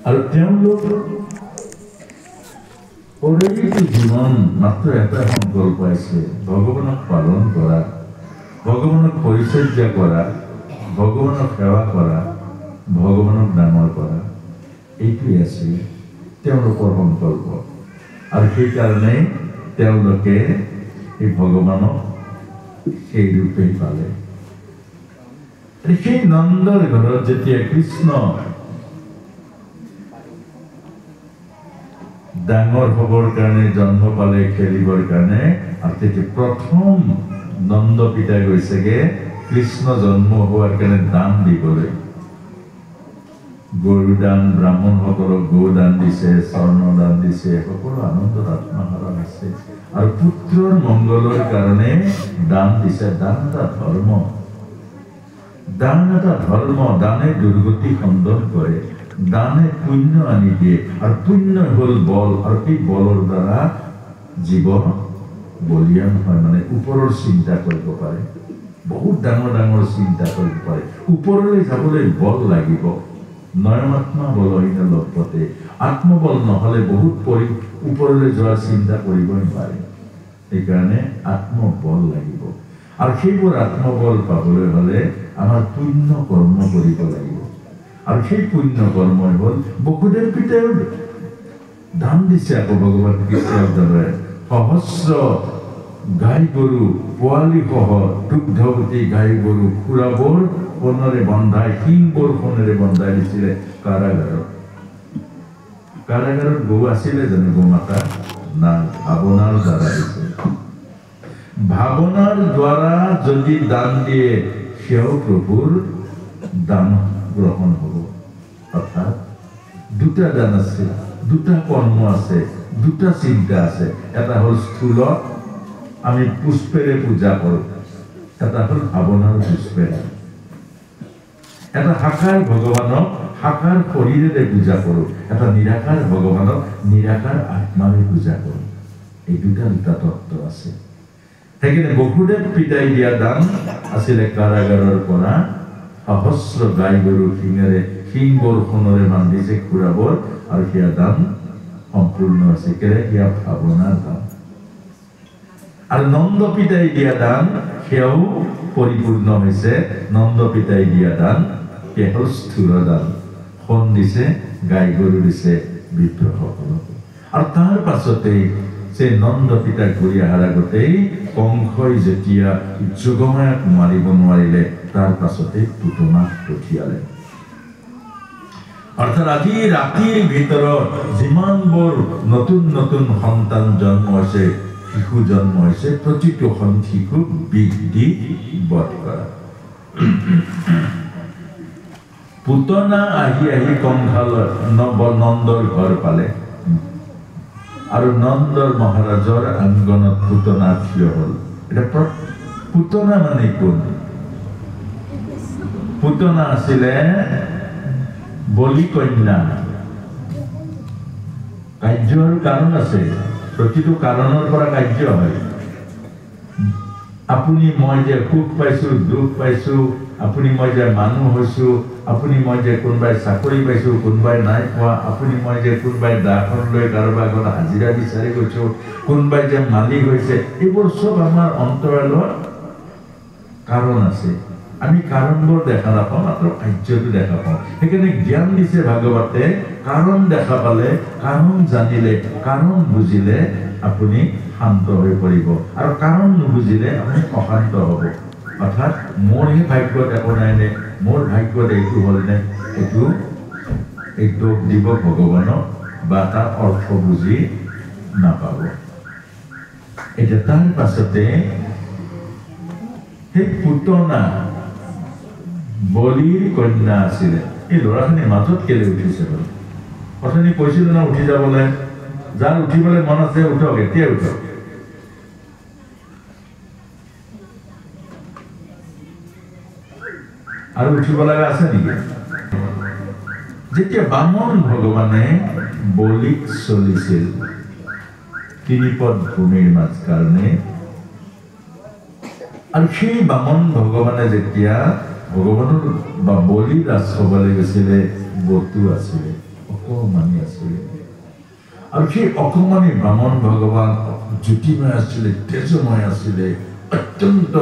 আৰু তেওঁলোক অৰেটো জীৱন মাত্ৰ এটা সংকল্প আছে, ভগৱানক পালন কৰা, ভগৱানক পৰিচৰ্যা কৰা, ভগৱানক সেৱা কৰা, ভগৱানক ডাঙৰ কৰা। এইটোৱেই আছিল তেওঁলোকৰ সংকল্প। আৰু সেইকাৰণে তেওঁলোকে এই ভগৱানক সেই ৰূপেই পালে। সেই নন্দৰ ঘৰত যেতিয়া কৃষ্ণ ডাঙৰ হবৰ কাৰণে জন্ম পালে, খেলিবৰ কাৰণে, আৰু তেতিয়া প্ৰথম নন্দ পিতাই গৈছেগে কৃষ্ণ জন্ম হোৱাৰ কাৰণে দান দিবলৈ। গৰু দান, ব্ৰাহ্মণসকলক গো দান দিছে, স্বৰ্ণ দান দিছে, সকলো আনন্দত আত্মহাৰা আছে। আৰু পুত্ৰৰ মংগলৰ কাৰণে দান দিছে। দান এটা ধৰ্ম, দান এটা ধৰ্ম। দানে দুৰ্গতি খণ্ডন কৰে, দানে পুণ্য আনি দিয়ে, আৰু পুণ্য হ'ল বল, আৰু এই বলৰ দ্বাৰা জীৱন বলিয়ান হয়। মানে ওপৰৰ চিন্তা কৰিব পাৰে, বহুত ডাঙৰ ডাঙৰ চিন্তা কৰিব পাৰে। ওপৰলৈ যাবলৈ বল লাগিব। নয়মাত্মা বলহীন লভ্যতে, আত্মবল নহ'লে বহুত ওপৰলৈ যোৱাৰ চিন্তা কৰিবই নোৱাৰে। সেইকাৰণে আত্মবল লাগিব। আৰু সেইবোৰ আত্মবল পাবলৈ হ'লে আমাৰ পুণ্য কৰ্ম কৰিব লাগিব। আৰু সেই পুণ্য কৰ্মই হ'ল বসুদেৱ পিতাইও দান দিছে। আকৌ ভগৱান কৃষ্ণৰ দৰে সহস্ৰ গাই গৰু পোৱালি সহ দুগ্ধৱতী গাই গৰু খুৰাবোৰ সোণেৰে বন্ধাই, শিংবোৰ সোণেৰে বন্ধাই দিছিলে কাৰাগাৰত। কাৰাগাৰত গৰু আছিলে জানো গোমাতা? না, ভাৱনাৰ দ্বাৰা দিছে। ভাৱনাৰ দ্বাৰা যদি দান দিয়ে, সেয়াও প্ৰভুৰ দান গ্ৰহণ হ'ব। অৰ্থাৎ দুটা দান আছে, দুটা কৰ্ম আছে, দুটা চিন্তা আছে। এটা হ'ল স্থূলত আমি পুষ্পেৰে পূজা কৰোঁ, এটা হ'ল ভাৱনাৰ পুষ্পেৰে। এটা সাকাৰ ভগৱানক সাকাৰ শৰীৰেৰে পূজা কৰোঁ, এটা নিৰাকাৰ ভগৱানক নিৰাকাৰ আত্মাৰে পূজা কৰোঁ। এই দুটা তত্ত্ব আছে। সেইকাৰণে বসুদেৱ পিতাই দিয়া দান আছিলে কাৰাগাৰৰ পৰা সহস্ৰ গাই গৰু শিংবোৰ সোণেৰে বান্ধিছে খুৰাবোৰ, আৰু সেয়া দান সম্পূৰ্ণ আছে। সেয়া ভাৱনাৰ দান। আৰু নন্দ পিতাই দিয়া দান সেয়াও পৰিপূৰ্ণ হৈছে। নন্দ পিতাই দিয়া দান সেয়া হ'ল স্থূল দান। সোণ দিছে, গাই গৰু দিছে বিপ্ৰসকলক। আৰু তাৰ পাছতেই যে নন্দ পিতাক ঘূৰি অহাৰ আগতেই কংসই যেতিয়া যোগমায়াক মাৰিব নোৱাৰিলে, তাৰ পাছতেই পুতনাক পঠিয়ালে। অৰ্থাৎ আজি ৰাতিৰ ভিতৰত যিমানবোৰ নতুন নতুন সন্তান জন্ম হৈছে, শিশু জন্ম হৈছে, প্ৰতিটো শিশুক বিষ দি বধ কৰা। পুতনা আহি আহি কংসালৰ নন্দৰ ঘৰ পালে, আৰু নন্দৰ মহাৰাজৰ আংগনত পুতনা থিয় হ'ল। এতিয়া পুতনা মানে কোন? পুতনা আছিলে বলি কন্যা। কাৰ্য আৰু কাৰণ আছে, প্ৰতিটো কাৰণৰ পৰা কাৰ্য হয়। আপুনি মই যে সুখ পাইছোঁ, দুখ পাইছোঁ, আপুনি মই যে মানুহ হৈছোঁ, আপুনি মই যে কোনোবাই চাকৰি পাইছোঁ, কোনোবাই নাই পোৱা, আপুনি মই যে কোনোবাই দাখন লৈ কাৰোবাৰ ঘৰত হাজিৰা বিচাৰি গৈছোঁ, কোনোবাই যে মালিক হৈছে, এইবোৰ চব আমাৰ অন্তৰালত কাৰণ আছে। আমি কাৰণবোৰ দেখা নাপাওঁ, মাত্ৰ কাৰ্যটো দেখা পাওঁ। সেইকাৰণে জ্ঞান দিছে ভাগৱতে, কাৰণ দেখা পালে, কাৰণ জানিলে, কাৰণ বুজিলে আপুনি শান্ত হৈ পৰিব, আৰু কাৰণ নুবুজিলে আপুনি অশান্ত হ'ব। অৰ্থাৎ মোৰ এই ভাগ্যত একো নাই নে, মোৰ ভাগ্যত এইটো হ'ল নে, এই দোষ দিব ভগৱানক, বা তাৰ অৰ্থ বুজি নাপাব। এতিয়া তাৰ পাছতে সেই পুতনা বলিৰ কন্যা আছিলে। এই ল'ৰাখিনি মাজত কেলে উঠিছে বাৰু? অথনি কৈছিলোঁ না উঠি যাবলৈ, যাৰ উঠিবলৈ মন আছে উঠক, এতিয়া উঠক। আৰু উঠিব লগা আছে নেকি? যেতিয়া বামন ভগৱানে বলিক চলিছিল তিনিপদ ভূমিৰ মাজ কাৰণে, আৰু সেই বামন ভগৱানে যেতিয়া ভগৱানৰ বা বলি ৰাজ হ'বলৈ গৈছিলে, বতু আছিলে, অকমানি আছিলে আৰু সেই অকমানি বামন ভগৱান জ্যোতিময় আছিলে তেজময় আছিলে অত্যন্ত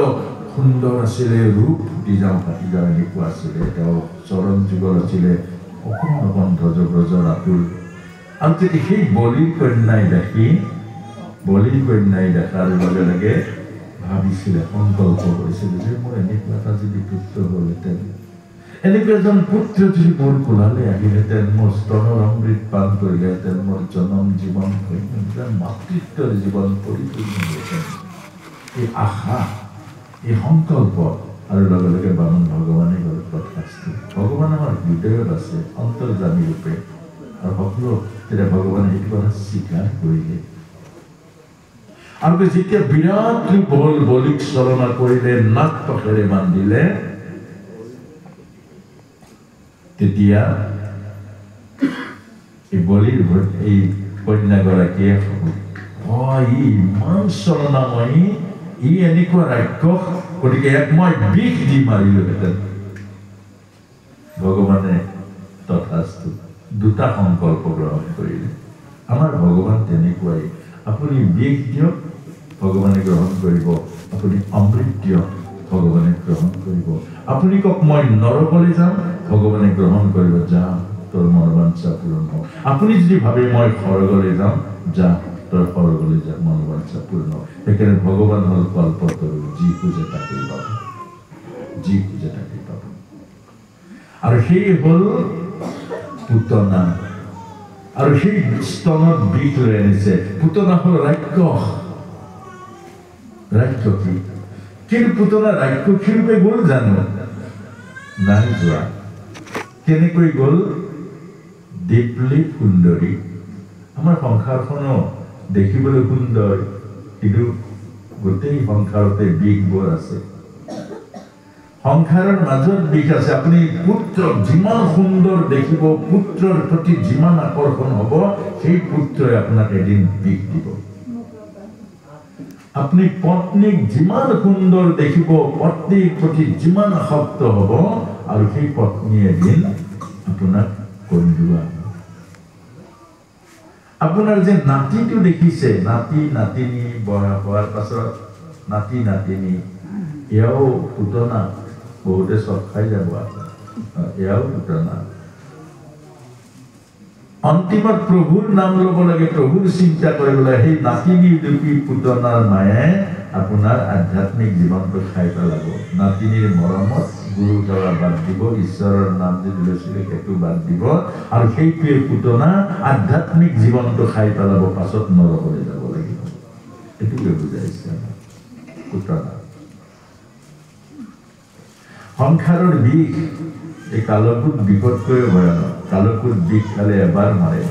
সুন্দৰ আছিলে ৰূপ ফুটি যাওঁ ফাটি যাওঁ এনেকুৱা আছিলে তেওঁ চৰণ যুগল আছিলে অকণ ধ্বজব্ৰজৰ আতুল আৰু তেতিয়া সেই বলিৰ কন্যাই দেখাৰ লগে লগে ভাবিছিলে সংকল্প কৰিছিলে যে মোৰ এনেকুৱা এটা যদি পুত্ৰ হ'লহেঁতেন এনেকুৱা এজন পুত্ৰ যদি মোৰ কোলালে আহিলেহেঁতেন মোৰ স্তনৰ অমৃত পান কৰিলেহেঁতেন মোৰ জনম জীৱন মাতৃত্বৰ জীৱন পৰিপূৰ্ণ হ'লহেঁতেন এই আশা এই সংকল্প আৰু লগে লগে বামন ভগৱানে গ'ল তথাস্তু ভগৱান আমাৰ হৃদয়ত আছে অন্তৰ্যামী ৰূপে আৰু সকলো তেতিয়া ভগৱানে সেইটো কথা স্বীকাৰ কৰিলে আৰু যেতিয়া বিৰাট বল বলিক চলনা কৰিলে নাক পখেৰে বান্ধিলে তেতিয়া এই বলিৰ এই কন্যাগৰাকীয়ে ইমান চলনাময়ী ই এনেকুৱা ৰাক্ষস গতিকে এক মই বিষ দি মাৰিলোহেঁতেন ভগৱানে তথাস্তু দুটা সংকল্প গ্ৰহণ কৰিলে আমাৰ ভগৱান তেনেকুৱাই আপুনি বিষ দিয়ক ভগৱানে গ্ৰহণ কৰিব আপুনি অমৃত দিয়ক ভগৱানে গ্ৰহণ কৰিব আপুনি কওক মই নৰকলৈ যাম ভগৱানে গ্ৰহণ কৰিব যা তোৰ মনোবাঞ্ছা পূৰণ হওক আপুনি যদি ভাবে মই স্বৰ্গলৈ যাম যা তোৰ স্বৰ্গলৈ যা মনোবাঞ্ছা পূৰণ হওক সেইকাৰণে ভগৱান হ'ল কল্পতৰু যি খোজে তাকেই পাব আৰু সেই হ'ল পুতনা আৰু সেই স্তনত বিষ লৈ আনিছে পুতনা হ'ল ৰাক্ষসী কিন্তু পুতনা ৰাক্ষসী ৰূপে গ'ল জানো নাই যোৱা কেনেকৈ গ'ল দীপলি সুন্দৰী আমাৰ সংসাৰখনো দেখিবলৈ সুন্দৰ কিন্তু গোটেই সংসাৰতে বিষবোৰ আছে সংসাৰৰ মাজত বিষ আছে আপুনি পুত্ৰক যিমান সুন্দৰ দেখিব পুত্ৰৰ প্ৰতি যিমান আকৰ্ষণ হ'ব সেই পুত্ৰই আপোনাক এদিন বিষ দিব আপুনি পত্নীক যিমান সুন্দৰ দেখিব পত্নীৰ প্ৰতি যিমান আসক্ত হ'ব আৰু সেই পত্নী এদিন আপোনাক কন্দুৱা আপোনাৰ যে নাতিটো দেখিছে নাতি নাতিনী বয়স হোৱাৰ পাছত নাতি নাতিনী এয়াও পুতনা বহুতে চব খাই যাব এয়াও পুতনা অন্তিমত প্ৰভুৰ নাম ল'ব লাগে প্ৰভুৰ চিন্তা কৰিব লাগে সেই নাতিনী দুটি পুতনাৰ মায়ে আপোনাৰ আধ্যাত্মিক জীৱনটো খাই পেলাব নাতিনীৰ মৰমত গুৰু সেৱা বাদ দিব ঈশ্বৰৰ নাম যদি লৈছিলে সেইটো বাদ দিব আৰু সেইটোৱে পুতনা আধ্যাত্মিক জীৱনটো খাই পেলাব পাছত নৰকলৈ যাব লাগিব এইটোকে বুজাইছে পুতনা সংসাৰৰ বিষ এই কালকুট বিষতকৈ ভয়ানক কালকুট বিষ খালে এবাৰ মাৰে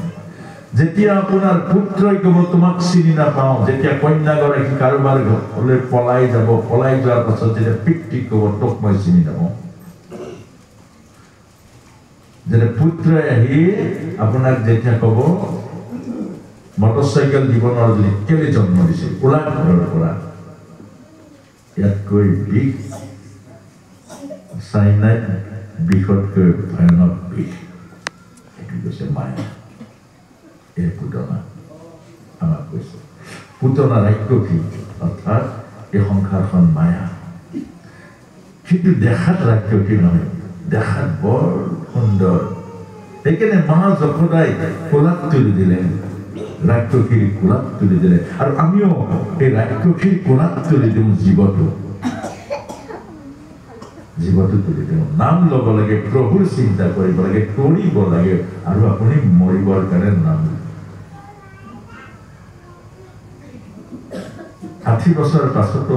যেতিয়া আপোনাৰ পুত্ৰই ক'ব তোমাক চিনি নাপাওঁ যেতিয়া কন্যাগৰাকী কাৰোবাৰ ঘৰলৈ পলাই যোৱাৰ পাছত যেতিয়া পিতৃক ক'ব তোক মই চিনি নাপাওঁ যেতিয়া পুত্ৰই আহি আপোনাক যেতিয়া ক'ব মটৰচাইকেল জীৱনৰ কেলে জন্ম দিছে ওলা ঘৰৰ পৰা ইয়াতকৈ বিষ চাইনাইত বিষতকৈ ভয়ানক বিষ এইটো কৈছে মায়া এই পুতনা আমাক কৈছে পুতনা ৰাক্ষসী অৰ্থাৎ এই সংসাৰখন মায়া কিন্তু দেখাত ৰাক্ষসী নহয় দেখাত বৰ সুন্দৰ সেইকাৰণে মা যশোদাই কোলাত তুলি দিলে ৰাক্ষসীৰ কোলাত তুলি দিলে আৰু আমিও এই ৰাক্ষসীৰ কোলাত তুলি দিওঁ জীৱটো তুলি দিওঁ নাম ল'ব লাগে প্ৰভুৰ চিন্তা কৰিব লাগে কৰিব লাগে আৰু আপুনি মৰিবৰ কাৰণে নাম 60 বছৰ পাছতো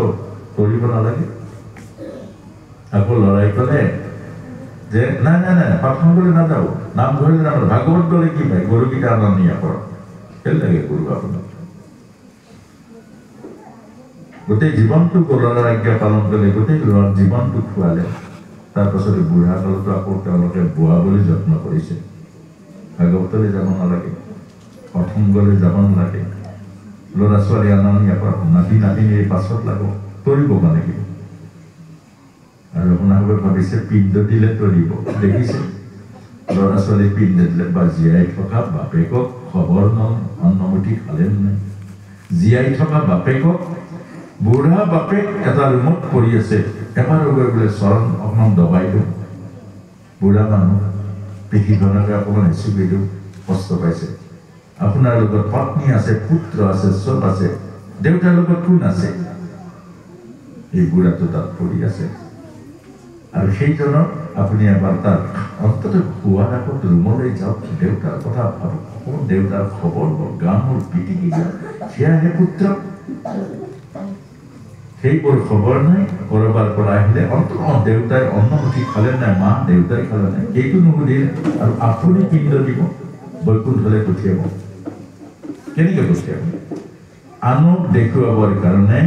কৰিব নালাগে আকৌ লৰাই ক'লে যে নাই পাঠংগলৈ নাযাওঁ নামঘৰলৈ নাযাওঁ ভাগৱত গ'লে কি পায় গৰুকেইটা আনন্দিয়া কৰক কেলে লাগে গৰু আপোনাক গোটেই জীৱনটো গৰুৰ আজ্ঞা পালন কৰিলে গোটেই ল'ৰাৰ জীৱনটো খোৱালে তাৰপাছতে বুঢ়া কালতো আকৌ তেওঁলোকে বোৱাবলৈ যত্ন কৰিছে ভাগৱতলৈ যাব নালাগে পাঠংগলৈ যাব নালাগে ল'ৰা ছোৱালী আনন্দিয়া কৰক নাতি নাতিনীৰ পাছত লাগো তৰিব মানে কি আৰু আপোনালোকে ভাবিছে পিণ্ড দিলে তৰিব দেখিছে ল'ৰা ছোৱালী পিন্ধি দিলে বা জীয়াই থকা বাপেকক খবৰ অন্নমুঠি খালে নাই জীয়াই থকা বাপেকক বুঢ়া বাপেক এটা ৰুমত পৰি আছে এবাৰ গৈ বোলে চৰণ অকণমান দবাই দিওঁ বুঢ়া মানুহ পিঠিখনকে অকণমান হেঁচুকি দিওঁ কষ্ট পাইছে আপোনাৰ লগত পত্নী আছে পুত্ৰ আছে চব আছে দেউতাৰ লগত কোন আছে এই বুঢ়াটো তাত পৰি আছে আৰু সেইজনক আপুনি এবাৰ তাৰ অন্তত খোৱাৰ আগত ৰুমলৈ যাওক দেউতাৰ কথা ভাবক দেউতাৰ খবৰ গা মোৰ পিটিকি যাওক সেয়াহে পুত্ৰ সেইবোৰ খবৰ নাই কৰবাৰ পৰা আহিলে অন্তত দেউতাই অন্নমুঠি খালে নাই মা দেউতাই খালে নাই সেইটো নুসুধিলে আৰু আপুনি পিণ্ড দিব বৈকুণ্ঠলৈ পঠিয়াব কেনেকৈ পঠিয়াব আনক দেখুৱাবৰ কাৰণে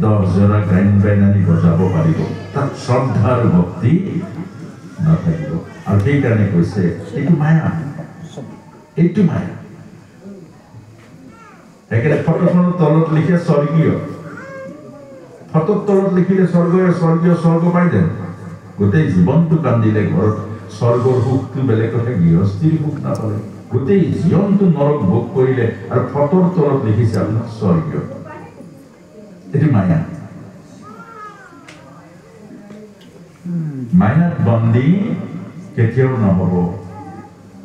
10 জোৰা গাইন বাইন আনি বজাব পাৰিব তাত শ্ৰদ্ধা আৰু ভক্তি নাথাকিব আৰু সেইকাৰণে কৈছে এইটো মায়া একেবাৰে ফটোখনৰ তলত লিখে স্বৰ্গীয় ফটোৰ তলত লিখিলে স্বৰ্গীয় স্বৰ্গ পাই যায় গোটেই জীৱনটো কান্দিলে ঘৰত স্বৰ্গৰ সুখটো বেলেগ কথা গৃহস্থিৰ সুখ নাপালে গোটেই জীৱনটো নৰক ভোগ কৰিলে আৰু ফটোৰ তলত লিখিছে আপোনাৰ স্বৰ্গীয় এটি মায়াত বন্দী কেতিয়াও নহব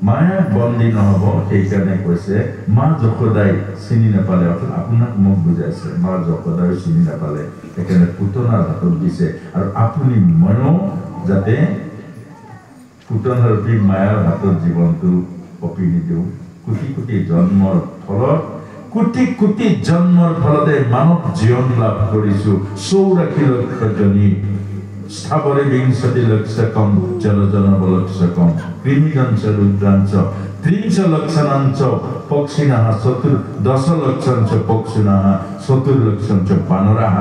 মায়াত বন্দী নহব সেইকাৰণে কৈছে মা যশোদাই চিনি নাপালে আপোনাক মোক বুজাইছে মা যশোদাই চিনি নাপালে সেইকাৰণে পুতনাৰ হাতত দিছে আৰু আপুনি ময়ো যাতে পুতনাৰ মায়াৰ হাতত জীৱনটো কপি নিদিওঁ কোটি কোটি জন্মৰ ফলত কোটি জন্মৰ ফলতে মানৱ জীৱন লাভ কৰিছো 84 লক্ষ জনী স্থাবরে বিংশতি লক্ষকম জলজনবলক্ষকম কৃমিগঞ্চ রুদ্রাঞ্চ 30 লক্ষণাঞ্চ পক্ষিণাঃ 10 লক্ষাঞ্চ পক্ষিণাঃ 70 লক্ষাঞ্চ বানরাঃ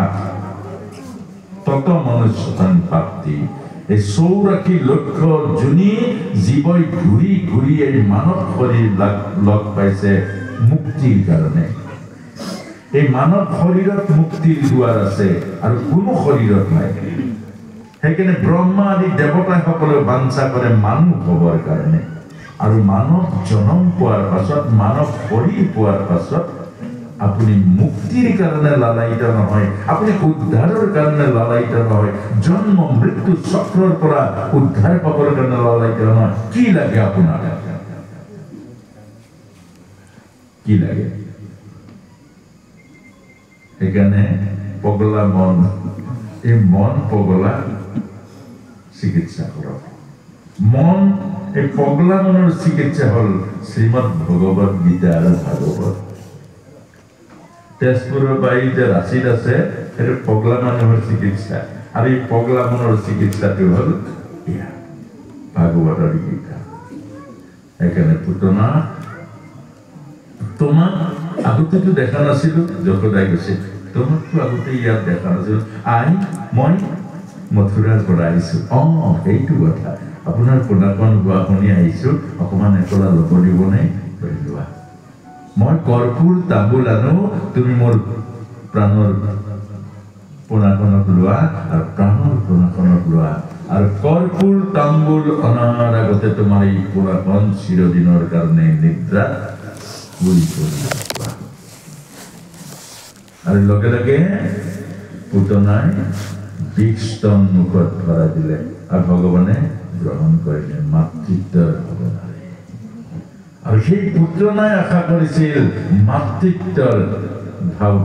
তত মনুষ্যতাং প্রাপ্তি এই 84 লক্ষ জনী জীৱই ঘূৰি ঘূৰি এই মানৱ শৰীৰ লগ পাইছে মুক্তিৰ কাৰণে এই মানৱ শৰীৰত মুক্তিৰ দুৱাৰ আছে আৰু কোনো শৰীৰত নাই সেইকাৰণে ব্ৰহ্মা আদি দেৱতাসকলে বাঞ্ছা কৰে মানুহ হ'বৰ কাৰণে আৰু মানৱ জন্ম পোৱাৰ পাছত মানৱ শৰীৰ পোৱাৰ পাছত আপুনি মুক্তিৰ কাৰণে লালায়িত নহয় আপুনি উদ্ধাৰৰ কাৰণে লালায়িত নহয় জন্ম মৃত্যু চক্ৰৰ পৰা উদ্ধাৰ পাবৰ কাৰণে লালায়িত নহয় কি লাগে আপোনাৰ কি লাগে সেইকাৰণে পগলা মন এই মন পগলা চিকিৎসা কৰক মন এই পগলা মনৰ চিকিৎসা হল শ্ৰীমদ ভগৱত গীতা আৰু ভাগৱত তেজপুৰৰ বাৰীতে ৰাচিত আছে সেইটো পগলা মানুহৰ চিকিৎসা আৰু এই পগলা মনৰ চিকিৎসাটো হল এয়া ভাগৱতৰ গীতা সেইকাৰণে পুতনা তোমাক আগতেতো দেখা নাছিলো যশোদাই কৈছে তোমাকতো আগতে ইয়াত দেখা নাছিলো মই মথুৰাৰ পৰা আহিছো সেইটো কথা আপোনাৰ পোনাকণ গোৱা শুনি আহিছো অকণমান একলা ল'ব দিব নাই লোৱা মই কৰ্পূৰ তামোল আনো তুমি মোৰ প্ৰাণৰ পোনাকণক লোৱা আৰু প্ৰাণৰ পোনাকণক লোৱা আৰু কৰ্পূৰ তামোল অনাৰ আগতে তোমাৰ এই পোনাকণ চিৰদিনৰ কাৰণে নিদ্ৰা বুলি কোৱা আৰু লগে লগে পুতনাই 20 টন মুখত ভৰাই দিলে আৰু ভগৱানে গ্ৰহণ কৰিলে মাতৃত্বৰ ভাৱনাৰে আৰু সেই পুতনাই আশা কৰিছিল মাতৃত্বৰ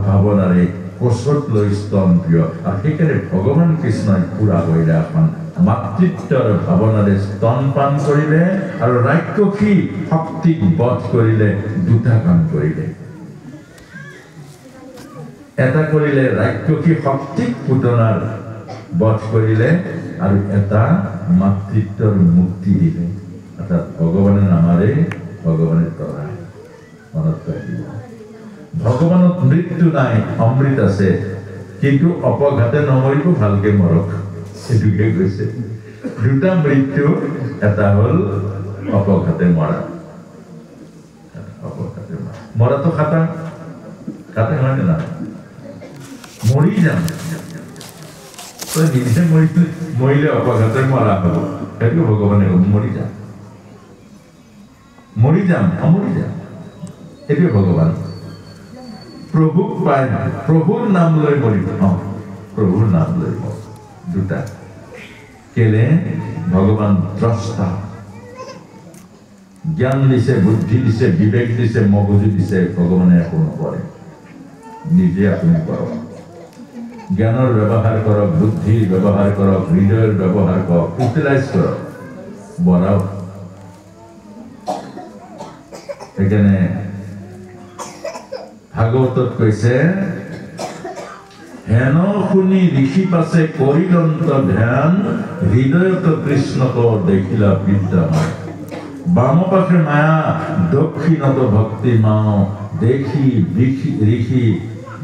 ভাৱনাৰে কোচত লৈ স্তন প্ৰিয় আৰু সেইকাৰণে ভগৱান কৃষ্ণই পুৰা কৰিলে এখন মাতৃত্বৰ ভাৱনাৰে স্তন পান কৰিলে আৰু ৰাক্ষসী শক্তিক বধ কৰিলে দুটা কাম কৰিলে এটা কৰিলে ৰাক্ষসী শক্তিক পুতনাৰ বধ কৰিলে আৰু এটা মাতৃত্বৰ মুক্তি দিলে অৰ্থাৎ ভগৱানৰ নামাৰে ভগৱানে তৰাই মনত ৰাখিব ভগৱানত মৃত্যু নাই অমৃত আছে কিন্তু অপঘাতে নমৰিব ভালকে মৰক সেইটোকে কৈছে দুটা মৃত্যু এটা হল অপঘাতে মৰা মৰাটো খাটা হয় না মৰি যাম তই নিজে মৰিলে অপঘাতে মৰা হ'ব সেইটো ভগৱানে মৰি যাম যাম এইটোৱে ভগৱান প্ৰভুক পাই প্ৰভুৰ নাম লৈ মৰিব প্ৰভুৰ নাম লৈ দুটা কেলে ভগৱান দ্ৰষ্টা জ্ঞান দিছে বুদ্ধি দিছে বিবেক দিছে মগজু দিছে ভগৱানে একো নকৰে নিজে আপুনি কৰক জ্ঞানৰ ব্যৱহাৰ কৰক বুদ্ধিৰ ব্যৱহাৰ কৰক হৃদয়ৰ ব্যৱহাৰ কৰক ইউটিলাইজ কৰক বনাওক সেইকাৰণে ভাগৱতত কৈছে হেন শুনি ঋষি পাছে কৰিলন্ত ধ্যান হৃদয়ত কৃষ্ণক দেখিলা বিদ্যামান বাম পাশে মায়া দক্ষিণত ভক্তি মাও দেখি ঋষি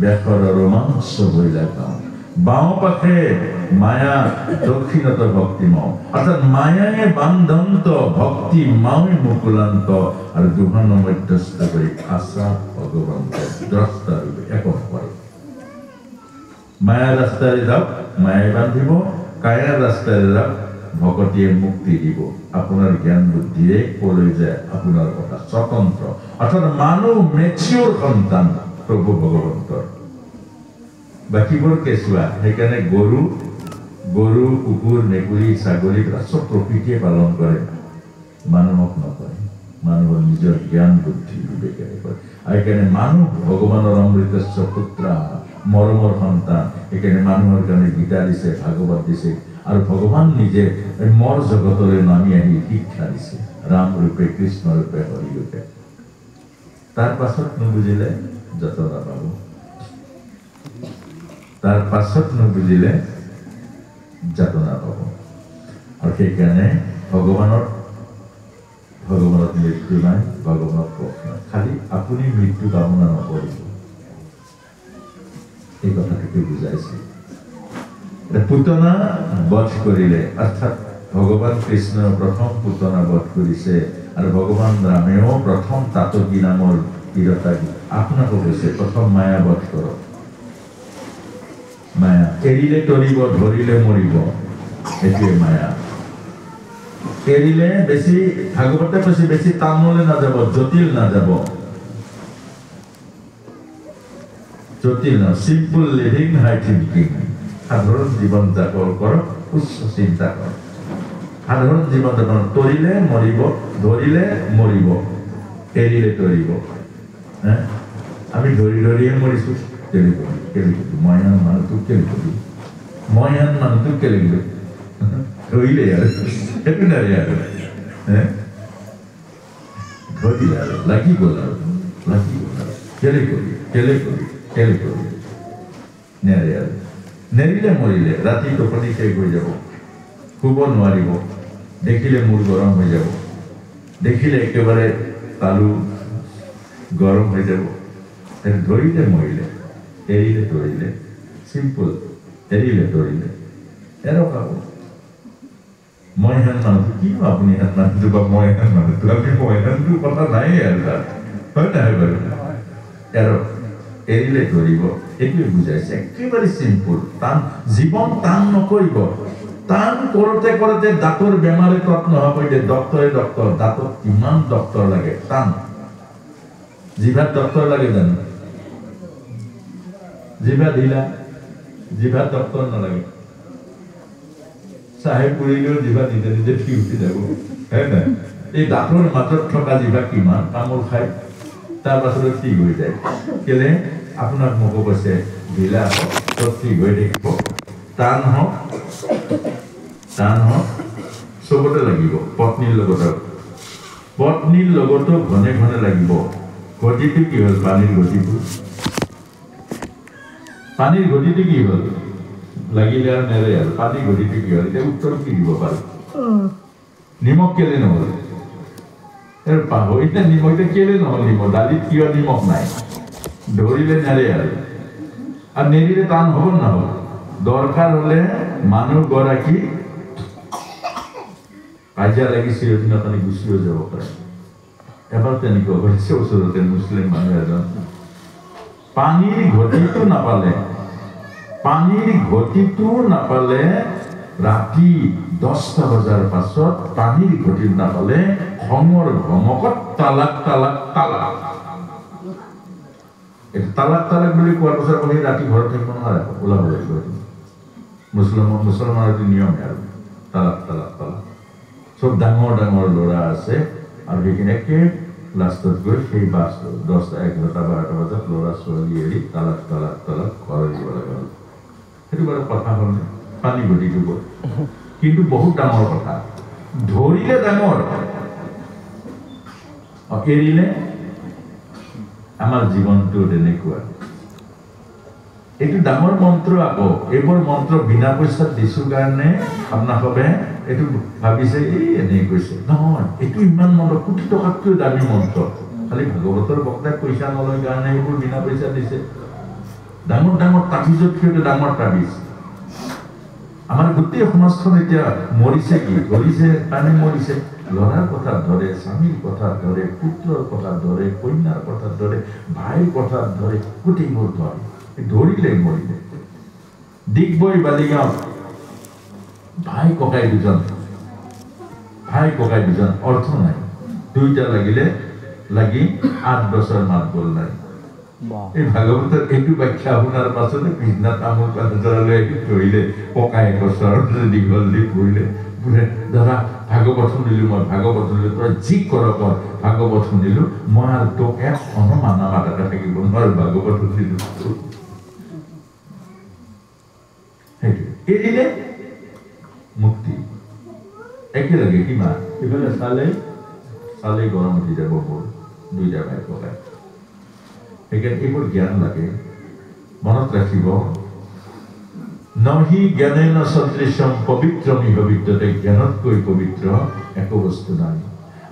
বেশৰ ৰোমাঞ্চ বইলা গাঁও বাম পাশে মায়া দক্ষিণত ভক্তি মাও অর্থাৎ মায়ায় বান্ধন্ত ভক্তি মাওয়ে মুকুলান্ত আর দুহান মধ্যস্থ করে আশা ভগবন্ত দ্রষ্টা রূপে একক করে মায়া রাস্তায় যাও মায়ায় বান্ধিব কায়ার রাস্তায় যাও ভকতিয়ে মুক্তি দিব আপনার জ্ঞান বুদ্ধিয়ে কলৈ যায় আপনার কথা স্বতন্ত্র অর্থাৎ মানব মেচিওর সন্তান প্রভু ভগবন্তৰ বাকিবোৰ কেঁচুৱা সেইকাৰণে গৰু কুকুৰ মেকুৰী ছাগলী চব প্ৰকৃতিয়ে পালন কৰে মানুহক নকৰে মানুহৰ নিজৰ জ্ঞান বুদ্ধি বিবেকেৰে কৰে আৰু সেইকাৰণে মানুহ ভগৱানৰ অমৃতস্য পুত্ৰ মৰমৰ সন্তান সেইকাৰণে মানুহৰ কাৰণে গীতা দিছে ভাগৱত দিছে আৰু ভগৱান নিজে মৰ জগতলৈ নামি আহি শিক্ষা দিছে ৰাম ৰূপে কৃষ্ণ ৰূপে হৰি ৰূপে তাৰ পাছত নুবুজিলে যতনা পাব তাৰ পাছত নুবুজিলে যাতনা পাব আৰু সেইকাৰণে ভগৱানত মৃত্যু নাই ভগৱানত পথ নাই খালি আপুনি মৃত্যু কামনা নকৰিব এই কথাটোকে বুজাইছে পুতনা বধ কৰিলে অৰ্থাৎ ভগৱান কৃষ্ণ প্ৰথম পুতনা বধ কৰিছে আৰু ভগৱান ৰামেও প্ৰথম তাতকী নামৰ বীৰতা আপোনাকো কৈছে প্ৰথম মায়া বধ কৰক মায়া এৰিলে তৰিব ধৰিলে মৰিব এইটোৱে মায়া এৰিলে বেছি ভাগৱতে কৈছে বেছি টানলৈ নাযাব জটিল নাযাব জটিল না সিম্পল লিভিং হাই থিংকিং সাধারণ জীবন যাপন কৰক উচ্চ চিন্তা কৰক সাধাৰণ জীবন যাপন তৰিলে মৰিব ধৰিলে মৰিব এৰিলে তৰিব আমি ধৰিয়ে মৰিছো কেলে ময়ান মানুহটোক কেলে কৰি ময়ান মানুহটোক কেলে গ'লো ধৰিলে আৰু সেইটো নাই আৰু ধৰিলে আৰু লাগি গ'ল আৰু কেলে কৰি নেৰে আৰু নেৰিলে মৰিলে ৰাতি টোপনি শেষ হৈ যাব শুব নোৱাৰিব দেখিলে মূৰ গৰম হৈ যাব দেখিলে একেবাৰে তালু গৰম হৈ যাব ধৰিলে মৰিলে এৰিলে তৰিলে সিম্পল এৰিলে তৰিলে এনেকুৱা মই হেন মানুহটো কি আপুনি হেন মানুহটো বা মই হেন মানুহটো আপুনি মই হেনটো কথা নাই আৰু তাত হয় নহয় বাৰু এৰিলে ধৰিব এইটোৱে বুজাইছে একেবাৰে সিম্পল টান জীৱন টান নকৰিব টান কৰোঁতে দাঁতৰ বেমাৰে তত নহ'ব ডক্টৰে দাঁতত কিমান ডক্টৰ লাগে টান জিভাত ডক্টৰ লাগে জানো জিভা ঢিলা জিভাত ডক্টৰ নালাগে চাহে পুৰিলেও জিভা নিজে নিজে ঠিক উঠি যাব হয় নাই এই দাঁতৰ মাজত থকা জিভা কিমান তামোল খাই তাৰ পাছতে ঠিক হৈ যায় কেলে আপোনাক মোকো কৈছে ঢিলা হওক ঠিক হৈ থাকিব টান হওক চবতে লাগিব পত্নীৰ লগতো ঘনে ঘনে লাগিব ঘটিটো কি হ'ল পানীৰ ঘটিটো কি হ'ল লাগিলে আৰু নেৰে আৰু পানীৰ ঘটিটো কি হ'ল এতিয়া উত্তৰ কি দিব পাৰো নিমখ কেলে নহ'ল পাহৰিলে নিমখ এতিয়া কেলে নহ'ল নিমখ দালিত কিয় নিমখ নাই ধৰিলে নেৰে আৰু নেৰিলে টান হ'ব নহ'ব দৰকাৰ হ'লে মানুহগৰাকী কাজিয়া লাগি চিৰদিনৰ কাৰণে গুচিও যাব পাৰে এবাৰ তেনেকুৱা কৰিছে ওচৰতে মুছলিম মানুহ এজন পানীৰ ঘটিটো নাপালে ৰাতি 10টা বজাৰ পাছত পানীৰ ঘটিৰ নাপালে খঙৰ ভমকত তালাক তালাক তালাক এই তালাক তালাক বুলি কোৱাৰ পাছত আপুনি ৰাতি ঘৰত থাকিব নোৱাৰে ওলাব লাগিব মুছলমানৰ এইটো নিয়ম আৰু তালাক তালাক তালাক চব ডাঙৰ ডাঙৰ ল'ৰা আছে আৰু সেইখিনি একে লাষ্টত গৈ সেই 10টা 11টা 12টা বজাত ল'ৰা ছোৱালী এৰি তালাক তালাক তালাক ঘৰ দিব লগা হ'ল সেইটো বাৰু কথা হ'ল পানী ঘটিটো গ'ল কিন্তু বহুত ডাঙৰ কথা ধৰিলে ডাঙৰ এৰিলে আমাৰ জীৱনটো তেনেকুৱা এইটো ডাঙৰ মন্ত্ৰ আকৌ এইবোৰ মন্ত্ৰ বিনা পইচাত দিছোঁ কাৰণে আপোনালোকে এইটো ভাবিছে এই এনেই কৈছে নহয় এইটো ইমান মন্ত্ৰ কোটি টকাতকৈ দামী মন্ত্ৰ খালি ভাগৱতৰ বক্তাই পইচা নলয় কাৰণে এইবোৰ বিনা পইচা দিছে ডাঙৰ ডাঙৰ তাবিজতকৈ ডাঙৰ তাবিজ আমাৰ গোটেই সমাজখন এতিয়া মৰিছে কি ধৰিছে কাৰণে মৰিছে ল'ৰাৰ কথাত ধৰে স্বামীৰ কথাত ধৰে পুত্ৰৰ কথাত ধৰে কন্যাৰ কথাত ধৰে ভাইৰ কথাত ধৰে গোটেইবোৰ ধৰে ধৰিলে মৰিলে ডিগবৈ বালিগাঁও ভাই ককাই দুজন অৰ্থ নাই দুইটা লাগি 8 বছৰ মাত বল নাই এই ভাগৱতৰ এইটো ব্যাখ্যা শুনাৰ পাছতে পিছদিনা তামোল পাত লৈ ধৰিলে ককাই বছৰ দীঘল দি পৰিলে বোলে দাদা ভাগৱত শুনিলো মই ভাগৱত শুনিলো তই যি কৰ ভাগৱত শুনিলো মই আৰু তোক এখনো মানা মাতাকে থাকিব নোৱাৰো ভাগৱত শুনিলো এৰিলে মুক্তি একেলগে কিমান ইফালে চালে গৰম উঠি যাব মোৰ দুইটা ভাই ককাই সেইকাৰণে এইবোৰ জ্ঞান লাগে মনত ৰাখিব নহি জ্ঞানেন সদৃশম পবিত্ৰমিহ বিদ্যতে জ্ঞানতকৈ পবিত্ৰ একো বস্তু নাই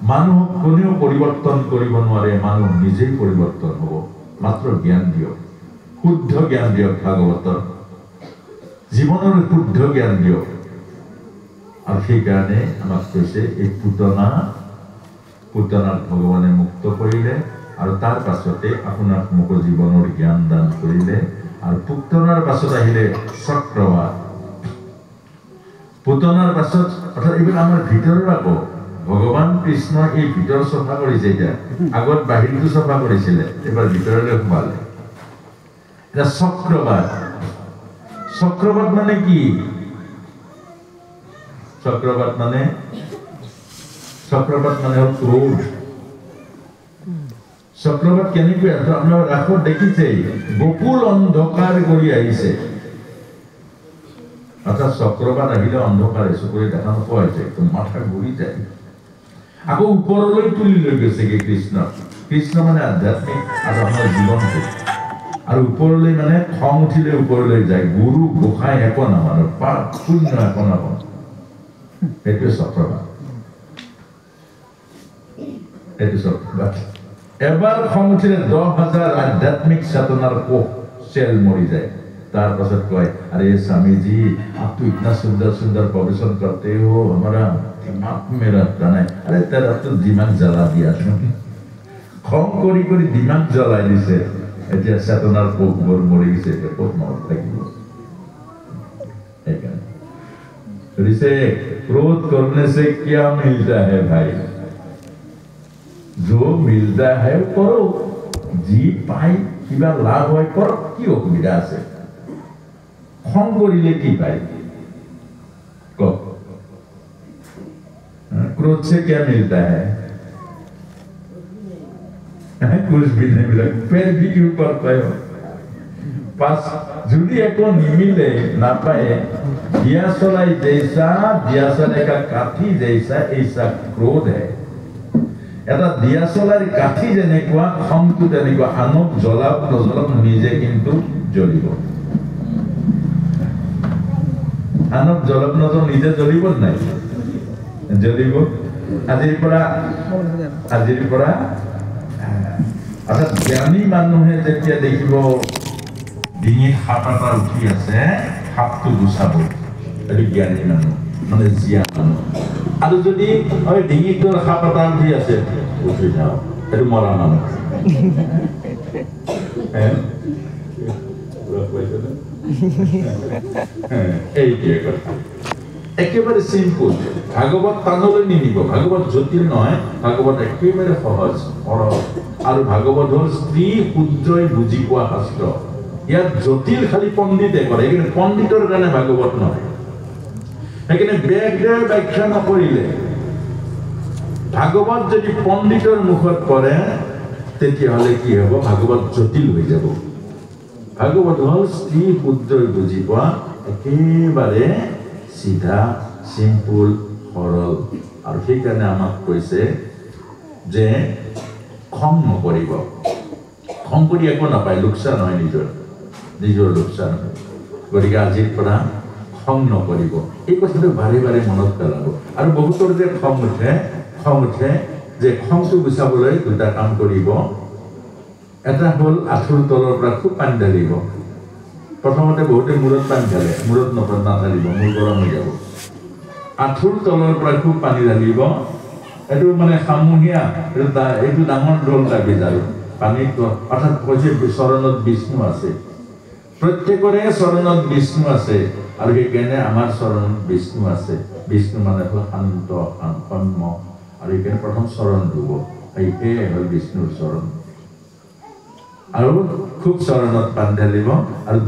মানুহক কোনেও পৰিৱৰ্তন কৰিব নোৱাৰে মানুহ নিজেই পৰিৱৰ্তন হ'ব মাত্ৰ জ্ঞান দিয়ক শুদ্ধ জ্ঞান দিয়ক ভাগৱতৰ জীৱনৰ শুদ্ধ জ্ঞান দিয়ক আৰু সেইকাৰণে আমাক কৈছে এই পুতনাক ভগৱানে মুক্ত কৰিলে আৰু তাৰ পাছতে আপোনাক মোক জীৱনৰ জ্ঞান দান কৰিলে আৰু পুতনাৰ পাছত আহিলে চক্ৰবাদ পুতনাৰ পাছত অৰ্থাৎ এইবোৰ আমাৰ ভিতৰৰ আকৌ ভগৱান কৃষ্ণ এই ভিতৰ চফা কৰিছে এতিয়া আগত বাহিৰটো চফা কৰিছিলে এবাৰ ভিতৰলৈ সোমালে এটা চক্ৰবাদ মানে কি চক্ৰবাদ মানে হ'ল ক্ৰোধ চক্ৰবাদ কেনেকৈ আপোনাৰ ৰাসত দেখিছে গকুল অন্ধকাৰ কৰি আহিছে অৰ্থাৎ চক্ৰবাদ আহিলে অন্ধকাৰে চকুৰে দেখা নোপোৱা হৈছে একদম মাথা ঘূৰি যায় আকৌ ওপৰলৈ তুলি লৈ গৈছেগে কৃষ্ণ মানে আধ্যাত্মিক আৰু আমাৰ জীৱনটো আৰু ওপৰলৈ মানে খং উঠিলে ওপৰলৈ যায় গুৰু গোসাঁই একো নামানো পাপ শূন্য একো নামানো সেইটোৱে চক্ৰবাদ এবাৰ খং উঠিলে 10,000 আধ্যাত্মিক চেতনাৰ কোষ চেল মৰি যায় तार पाছত কয় अरे स्वामी जी आप तो इतना सुंदर सुंदर प्रवचन करते हो हमारा दिमाग में रहता नहीं अरे तेरा तो दिमाग जला दिया खम करी करी दिमाग जलाई दिसे এতিয়া চেতনার কোষবোৰ মৰি গৈছে ক'ত মনত থাকিব ऐसे क्रोध करने से क्या मिलता है भाई जो मिलता है करो जी पाई किबा लाभ হয় কর কি অসুবিধা আছে খং করিলে কি পাই क्रोध से क्या मिलता है कुछ भी नहीं मिला फिर भी क्यों करते हो पास जुदी एको निमिले ना पाए दियासलाई जैसा दियासले का काठी जैसा ऐसा क्रोध है এটা দিয়াচলাৰ কাঠি যেনেকুৱা খংটো তেনেকুৱা আনক জ্বলাব নজ্বলাব নিজে কিন্তু জ্বলিব আনক জ্বলাব নজ্বলাব নিজে জ্বলিব নাই জ্বলিব আজিৰ পৰা অৰ্থাৎ জ্ঞানী মানুহে যেতিয়া দেখিব ডিঙিত সাপ এটা উঠি আছে সাপটো গুচাব এইটো জ্ঞানী মানুহ মানে জীয়া মানুহ আৰু যদি ওই ডিঙিটোৰ সাপ এটা উঠি আছে উঠি যাও এইটো মৰা মানুহ এইটোৱে কথা একেবাৰে সিম্পল ভাগৱত টানলৈ নিনিব ভাগৱত জটিল নহয় ভাগৱত একেবাৰে সহজ সৰল আৰু ভাগৱত হ'ল স্ত্ৰী শুদ্ধই বুজি পোৱা শাস্ত্ৰ ইয়াত জটিল খালি পণ্ডিতে কৰে কিন্তু পণ্ডিতৰ কাৰণে ভাগৱত নহয় সেইকাৰণে বেগৰে ব্যাখ্যা নকৰিলে ভাগৱত যদি পণ্ডিতৰ মুখত পৰে তেতিয়াহ'লে কি হ'ব ভাগৱত জটিল হৈ যাব ভাগৱত হ'ল স্ত্ৰী শুদ্ধই বুজি পোৱা একেবাৰে সিধা সিম্পল সৰল আৰু সেইকাৰণে আমাক কৈছে যে খং নকৰিব খং কৰি একো নাপায় লোকচান হয় নিজৰ লোকচান হয় গতিকে আজিৰ পৰা খং নকৰিব এই কথাটো বাৰে বাৰে মনত পেলাব আৰু বহুতৰ যে খং উঠে যে খংটো গুচাবলৈ দুটা কাম কৰিব এটা হ'ল আঁঠুৰ তলৰ পৰা খুব পানী ঢালিব প্ৰথমতে বহুতে মূৰত পানী ঢালে মূৰত নাঢালিব মূৰ গৰম হৈ যাব আঁঠুৰ তলৰ পৰা খুব পানী ঢালিব এইটো মানে সামূহিয়া এইটো ডাঙৰ ঢোল লাগি যায় পানীত অৰ্থাৎ কৈছে চৰণত বিষ্ণু আছে প্ৰত্যেকৰে চৰণত বিষ্ণু আছে আৰু সেইকাৰণে আমাৰ চৰণত বিষ্ণু আছে বিষ্ণু মানে হ'ল শান্ত সন্ম আৰু সেইকাৰণে প্ৰথম চৰণ ধুব সেইটোৱে হ'ল বিষ্ণুৰ চৰণ আৰু খুব চৰণত পানী ঢালিব আৰু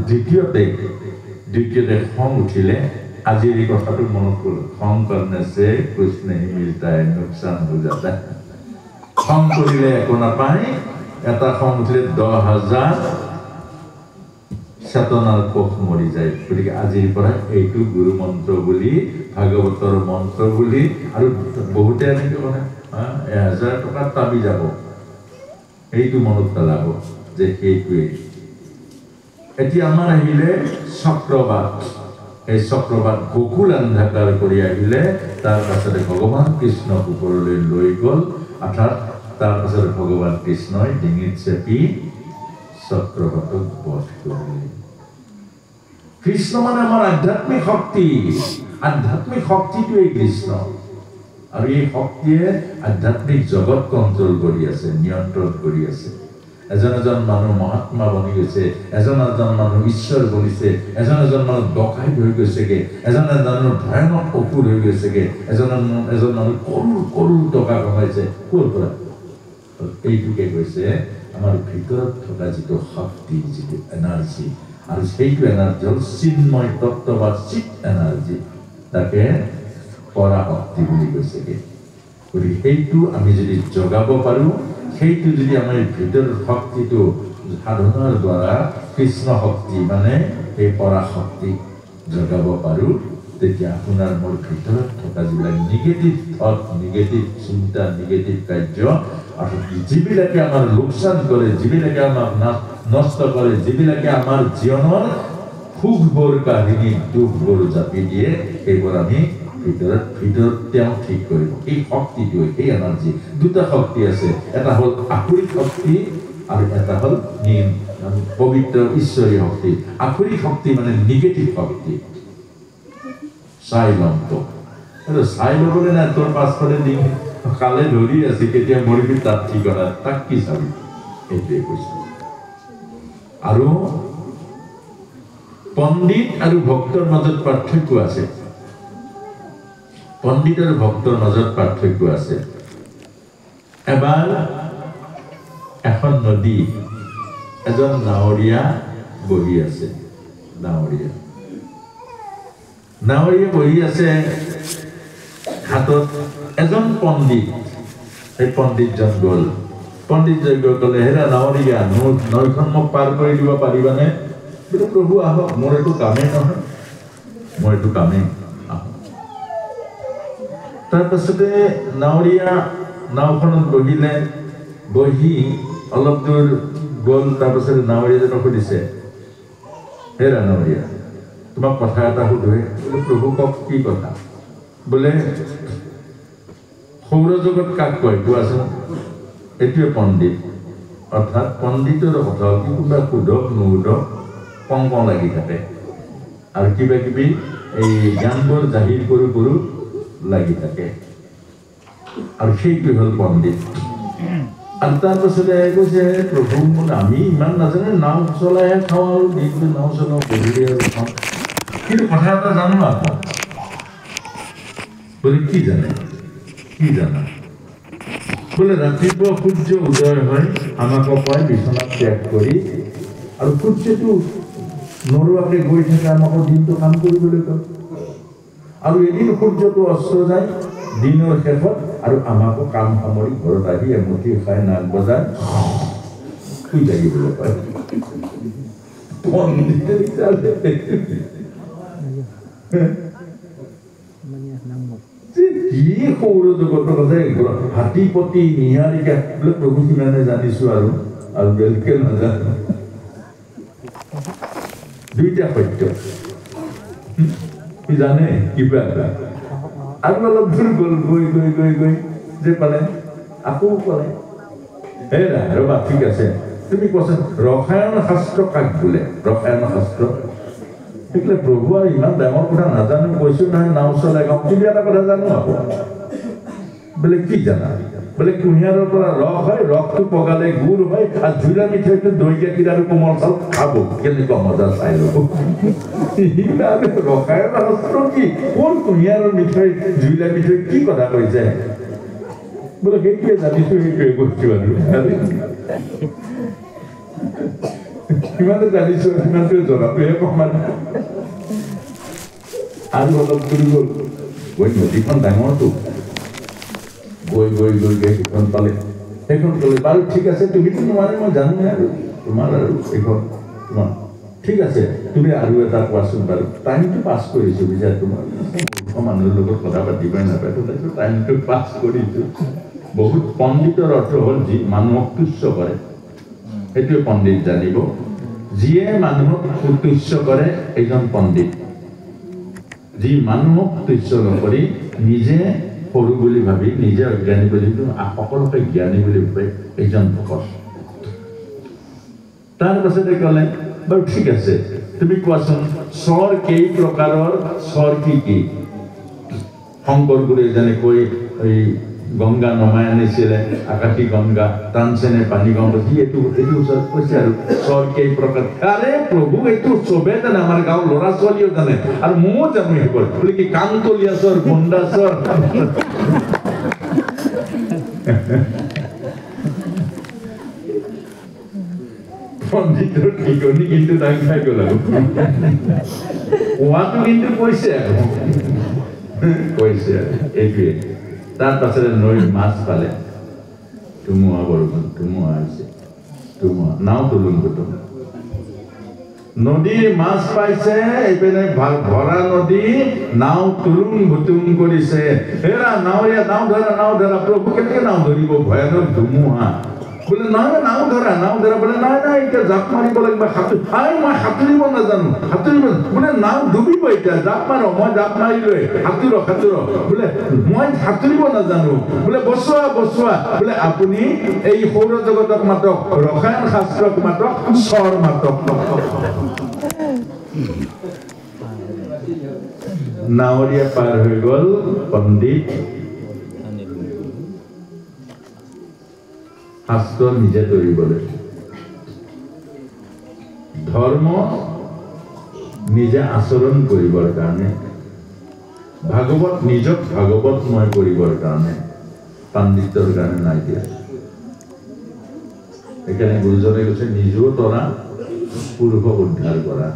দ্বিতীয়তে খং উঠিলে আজিৰ এই কথাটো মনত কৰিল খং কাৰণে যে কৃষ্ণ হি মিলতা হে নুকচান হৈ যাতা খং কৰিলে একো নাপায় এটা খং উঠিলে 10,000 চেতনাৰ কোষ মৰি যায় গতিকে আজিৰ পৰা এইটো গুৰু মন্ত্ৰ বুলি ভাগৱতৰ মন্ত্ৰ বুলি আৰু বহুতে এনেকৈ মানে 1000 টকাত পাবি যাব এইটো মনত পেলাব যে সেইটোৱে এতিয়া আমাৰ আহিলে চক্ৰবাদ এই চক্ৰবাদ গোকুল অন্ধকাৰ কৰি আহিলে তাৰ পাছতে ভগৱান কৃষ্ণক ওপৰলৈ লৈ গ'ল অৰ্থাৎ তাৰ পাছতে ভগৱান কৃষ্ণই ডিঙিত চেপি চক্ৰবাদক বধ কৰিলে কৃষ্ণ মানে আমাৰ আধ্যাত্মিক শক্তিটোৱেই কৃষ্ণ আৰু এই শক্তিয়ে আধ্যাত্মিক জগত কণ্ট্ৰল কৰি আছে নিয়ন্ত্ৰণ কৰি আছে এজন মানুহ মহাত্মা বনি গৈছে এজন মানুহ ঈশ্বৰ বনিছে এজন মানুহ ডকাইত হৈ গৈছেগে এজন মানুহ ভয়ানক অসুৰ হৈ গৈছেগে এজন মানুহ কৰোৰ টকা কমাইছে ক'ৰ পৰা এইটোকে কৈছে আমাৰ ভিতৰত থকা যিটো শক্তি যিটো এনাৰ্জি আৰু সেইটো এনাৰ্জি হ'ল চিন্ময় তত্ত্ব বা চিত এনাৰ্জি তাকে পৰাশক্তি বুলি কৈছেগে গতিকে সেইটো আমি যদি জগাব পাৰোঁ সেইটো যদি আমাৰ ভিতৰৰ শক্তিটো সাধনাৰ দ্বাৰা কৃষ্ণ শক্তি মানে এই পৰাশক্তি জগাব পাৰোঁ তেতিয়া আপোনাৰ মোৰ ভিতৰত থকা যিবিলাক নিগেটিভ থট নিগেটিভ চিন্তা নিগেটিভ কাৰ্য অৰ্থাৎ যিবিলাকে আমাৰ লোকচান কৰে যিবিলাকে আমাক নষ্ট কৰে যিবিলাকে আমাৰ জীৱনৰ সুখবোৰ কাহিনী দুখবোৰ জাপি দিয়ে সেইবোৰ আমি ভিতৰত তেওঁ ঠিক কৰিব এই শক্তিটো এই এনাৰ্জি দুটা শক্তি আছে এটা হ'ল আখৰিক শক্তি আৰু এটা হ'ল পবিত্ৰ ঈশ্বৰীয় শক্তি আখৰিক শক্তি মানে নিগেটিভ শক্তি চাইলেণ্ট এইটো চাই ল'বলৈ নাই তোৰ পাছফালে দি কালে ধৰি আছে কেতিয়া মৰিবি তাত ঠিকনা তাক কি চাবি এইটোৱে কৈছে আৰু পণ্ডিত আৰু ভক্তৰ মাজত পাৰ্থক্য আছে পণ্ডিত আৰু ভক্তৰ মাজত পাৰ্থক্য আছে এবাৰ এখন নদী এজন নাৱৰীয়া বহি আছে নাৱৰীয়া বহি আছে হাতত এজন পণ্ডিত সেই পণ্ডিতজন গ'ল পণ্ডিতজন ক'লে হেৰা নাৱৰীয়া নৈখন মোক পাৰ কৰি দিব পাৰিবানে বোলে প্ৰভু আহক মোৰ এইটো কামেই নহয় তাৰপাছতে নাৱৰীয়া নাওখনত বহি অলপ দূৰ গ'ল তাৰপাছতে নাৱৰীয়াজনক সুধিছে হেৰা নাৱৰীয়া তোমাক কথা এটা সুধোৱে বোলে প্ৰভু কওক কি কথা বোলে সৌৰজগত কাক কয় কোৱাচোন এইটোৱে পণ্ডিত অৰ্থাৎ পণ্ডিতৰ কথা কি কোনোবা সোধক নুসুধক কম লাগি থাকে আৰু কিবা কিবি এই জ্ঞানবোৰ জাহিৰ কৰো লাগি থাকে আৰু সেইটো হ'ল পণ্ডিত আৰু তাৰপাছতে কৈছে প্ৰভু আমি ইমান নাজানে নাও চলাইহে খাওঁ আৰু দিনটো নাও চলাওঁ গধূলি আৰু খাওঁ কিন্তু কথা এটা জানো আকৌ বলে কি জানে বলে ৰাতিপুৱা সূৰ্য উদয় হয় আমাক কয় বিছনাত ত্যাগ কৰি আৰু সূৰ্যটো নৰোৱাকে গৈ থাকে আমাক দিনটো কাম কৰিবলৈ কয় আৰু এদিন সূৰ্যটো অস্ত যায় দিনৰ শেষত আৰু আমাকো কাম সামৰি ঘৰত আহি এমুঠি খাই নাক বজাই শুই থাকিবলৈ কয় কি সৌৰজগতৰ কথা হাতীপতি নিহাৰিকা বোলে প্ৰভু কিমানে জানিছো আৰু বেলেগে নাজানো দুইটা সত্য কি জানে কিবা আৰু অলপ দূৰ গ'ল গৈ যে পালে আকৌ ক'লে হেৰা ৰবা ঠিক আছে তুমি কোৱাচোন ৰসায়ন শাস্ত্ৰ কাক বোলে ৰসায়ন শাস্ত্ৰ শিকিলে প্ৰভু আৰু ইমান ডাঙৰ কথা নাজানো কৈছো নহয় নাও চলাই গাওঁ কিন্তু এটা কথা জানো আকৌ বোলে কি জানা বোলে কুঁহিয়াৰৰ পৰা ৰস হয় ৰসটো পগালে গুড় হয় আৰু ঝুলা মিঠৈটো দৈ গাখীৰ আৰু কোমল চাউল খাব কেনেকুৱা মজা চাই ল'ব ৰসায়ন শাস্ত্ৰ কি কোন কুঁহিয়াৰৰ মিঠৈ ঝুলা মিঠৈ কি কথা কৈছে বোলে সেইটোৱে জানিছো সেইটোৱে কৈছো কিমানে জানিছো সিমানটোৱে জনাটোহে কমান আৰু অলপ দূৰ গ'ল গৈ নদীখন ডাঙৰটো গৈ সেইখন পালে সেইখন ক'লে বাৰু ঠিক আছে তুমিতো নোৱাৰে মই জানো আৰু তোমাৰ আৰু এইখন তোমাৰ ঠিক আছে তুমি আৰু এটা কোৱাচোন বাৰু টাইমটো পাছ কৰিছো বুজা তোমাৰ মানুহৰ লগত কথা পাতিবই নাপায় তথাপিতো টাইমটো পাছ কৰিছো বহুত পণ্ডিতৰ অৰ্থ হ'ল যি মানুহক তুচ্ছ কৰে সেইটোৱে পণ্ডিত জানিব যিয়ে মানুহক তুচ্ছ কৰে এইজন পণ্ডিত যি মানুহক তুচ্ছ নকৰি নিজে সৰু বুলি ভাবি নিজে অজ্ঞানী বুলি সকলোকে জ্ঞানী বুলি ভাবে এইজন ভকত তাৰ পাছতে ক'লে বাৰু ঠিক আছে তুমি কোৱাচোন স্বৰ কেই প্ৰকাৰৰ স্বৰ কি শংকৰ গুৰুৱে যেনেকৈ এই গংগা নমাই আনিছিলে আকাশী গংগা টানছেনে পানী গংগা সি এইটো ওচৰত কৈছে আৰু স্বৰ কেই প্ৰকাৰ আৰে প্ৰভু এইটো চবে জানে আমাৰ গাঁৱৰ ল'ৰা ছোৱালীও জানে আৰু ময়ো জানো সেইবোৰ বোলে কি কাণতলীয়া স্বৰ বন্দা স্বৰ পণ্ডিতৰ টিকনি কিন্তু দাং খাই গ'ল আৰু কোৱাটো কিন্তু কৈছে আৰু এইটোৱে তাৰ পাছতে নৈৰ মাছ পালে ধুমুহা বৰষুণ ধুমুহা হৈছে নাও তুলুং গুটুম নদীৰ মাছ পাইছে এইপিনে ভৰা নদী নাও তুলুং গুটুম কৰিছে হেৰা নাৱৰীয়া নাও ধৰা প্ৰভু কেনেকে নাও ধৰিব ভয়ানক ধুমুহা বোলে নহয় নাও ধৰা বোলে নাই এতিয়া জাপ মাৰিব লাগিব মই সাঁতুৰিব নাজানো বোলে নাও ডুবিব এতিয়া জাপ মাৰো মই জাপ মাৰিলোৱে সাঁতুৰ বোলে মই সাঁতুৰিব নাজানো বোলে বচোৱা বোলে আপুনি এই সৌৰজগতক মাতক ৰসায়ন শাস্ত্ৰক মাতক স্বৰ মাতক নাৱৰীয়া পাৰ হৈ গ'ল পণ্ডিত শাস্ত্ৰ নিজে ধৰিবলৈ ধৰ্ম নিজে আচৰণ কৰিবৰ কাৰণে নিজক ভাগৱতময় কৰিবৰ কাৰণে পাণ্ডিত্যৰ কাৰণে নাই দিয়া সেইকাৰণে গুৰুজনে কৈছে নিজেও তৰা পুৰুষক উদ্ধাৰ কৰা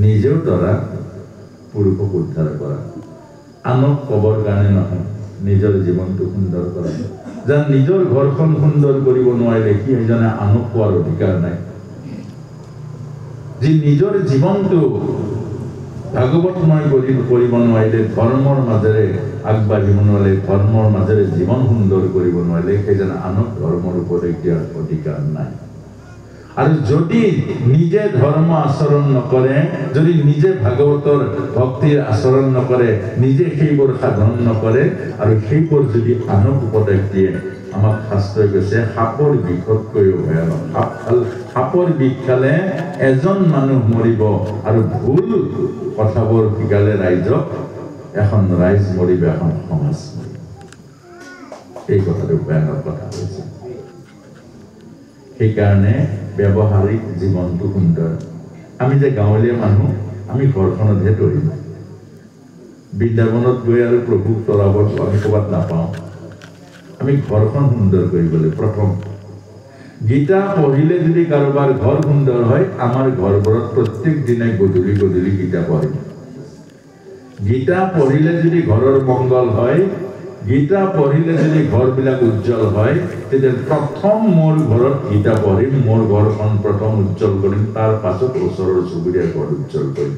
নিজেও তৰা পুৰুষক উদ্ধাৰ কৰা আনক ক'বৰ কাৰণে নহয় নিজৰ জীৱনটো সুন্দৰ কৰা যাৰ নিজৰ ঘৰখন সুন্দৰ কৰিব নোৱাৰিলে সি সেইজনে আনক কোৱাৰ অধিকাৰ নাই যি নিজৰ জীৱনটো ভাগৱতময় কৰিব নোৱাৰিলে ধৰ্মৰ মাজেৰে আগবাঢ়িব নোৱাৰিলে ধৰ্মৰ মাজেৰে জীৱন সুন্দৰ কৰিব নোৱাৰিলে সেইজনে আনক ধৰ্মৰ উপদেশ দিয়াৰ অধিকাৰ নাই আৰু যদি নিজে ধৰ্ম আচৰণ নকৰে যদি নিজে ভাগৱতৰ ভক্তিৰ আচৰণ নকৰে নিজে সেইবোৰ সাধন নকৰে আৰু সেইবোৰ যদি আনক উপদেশ দিয়ে আমাক শাস্ত্ৰই কৈছে সাপৰ বিষতকৈও ভয়ানক সাপৰ বিষ খালে এজন মানুহ মৰিব আৰু ভুল কথাবোৰ শিকালে ৰাইজক এখন ৰাইজ মৰিব এখন সমাজ মৰিব এই কথাটো ভয়ানক কথা হৈছে সেইকাৰণে ব্যৱহাৰিক জীৱনটো সুন্দৰ আমি যে গাঁৱলীয়া মানুহ আমি ঘৰখনতহে ধৰিম বৃন্দাবনত গৈ আৰু প্ৰভুক তলাব আমি ক'ৰবাত নাপাওঁ আমি ঘৰখন সুন্দৰ কৰিবলৈ প্ৰথম গীতা পঢ়িলে যদি কাৰোবাৰ ঘৰ সুন্দৰ হয় আমাৰ ঘৰবোৰত প্ৰত্যেক দিনাই গধূলি গধূলি গীতা পঢ়িম গীতা পঢ়িলে যদি ঘৰৰ মংগল হয় গীতা পঢ়িলে যদি ঘৰবিলাক উজ্জ্বল হয় তেতিয়া প্ৰথম মোৰ ঘৰত গীতা পঢ়িম মোৰ ঘৰখন প্ৰথম উজ্জ্বল কৰিম তাৰ পাছত ওচৰৰ চুবুৰীয়াৰ ঘৰ উজ্জ্বল কৰিম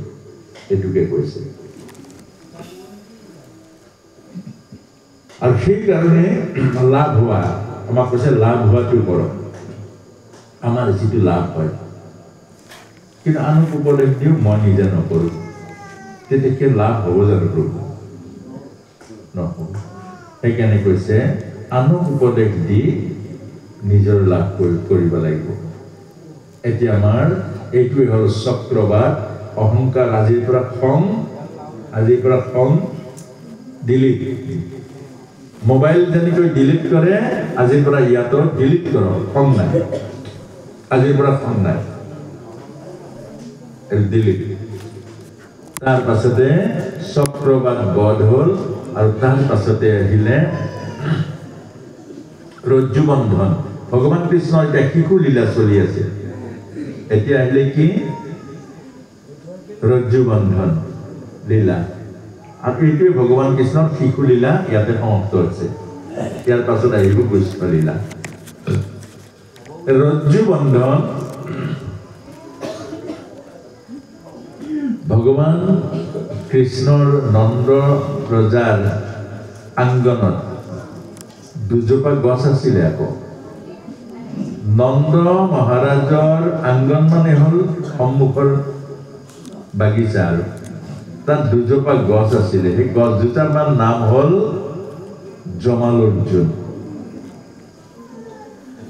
এইটোকে কৈছে আৰু সেইকাৰণে লাভ হোৱা আমাক কৈছে লাভ হোৱাটো কৰক আমাৰ যিটো লাভ হয় কিন্তু আনক উপদেশ দিও মই নিজে নকৰোঁ তেতিয়া লাভ হ'ব জানো প্ৰভু নহ'ব সেইকাৰণে কৈছে আনক উপদেশ দি নিজৰ লাভ কৰিব লাগিব এতিয়া আমাৰ এইটোৱে হ'ল চক্ৰবাদ অহংকাৰ আজিৰ পৰা খং ডিলিট মোবাইল যেনেকৈ ডিলিট কৰে আজিৰ পৰা ইয়াতো ডিলিট কৰক খং নাই আজিৰ পৰা খং নাই ডিলিট তাৰ পাছতে চক্ৰবাদ বধ হ'ল আৰু তাৰ পাছতে আহিলে ৰজ্জু বন্ধন ভগৱান কৃষ্ণ এতিয়া শিশু লীলা চলি আছে এতিয়া আহিলে কি ৰজ্জু বন্ধন লীলা আৰু এইটোৱে ভগৱান কৃষ্ণৰ শিশু লীলা ইয়াতে সমাপ্ত হৈছে ইয়াৰ পাছত আহিব কৃষ্ণ লীলা ৰজ্জু বন্ধন ভগৱান কৃষ্ণৰ নন্দ ৰজাৰ আংগনত দুজোপা গছ আছিলে আকৌ নন্দ মহাৰাজৰ আংগন মানে হ'ল সন্মুখৰ বাগিচা আৰু তাত দুজোপা গছ আছিলে সেই গছ দুটাৰ নাম হ'ল জমাল অৰ্জুন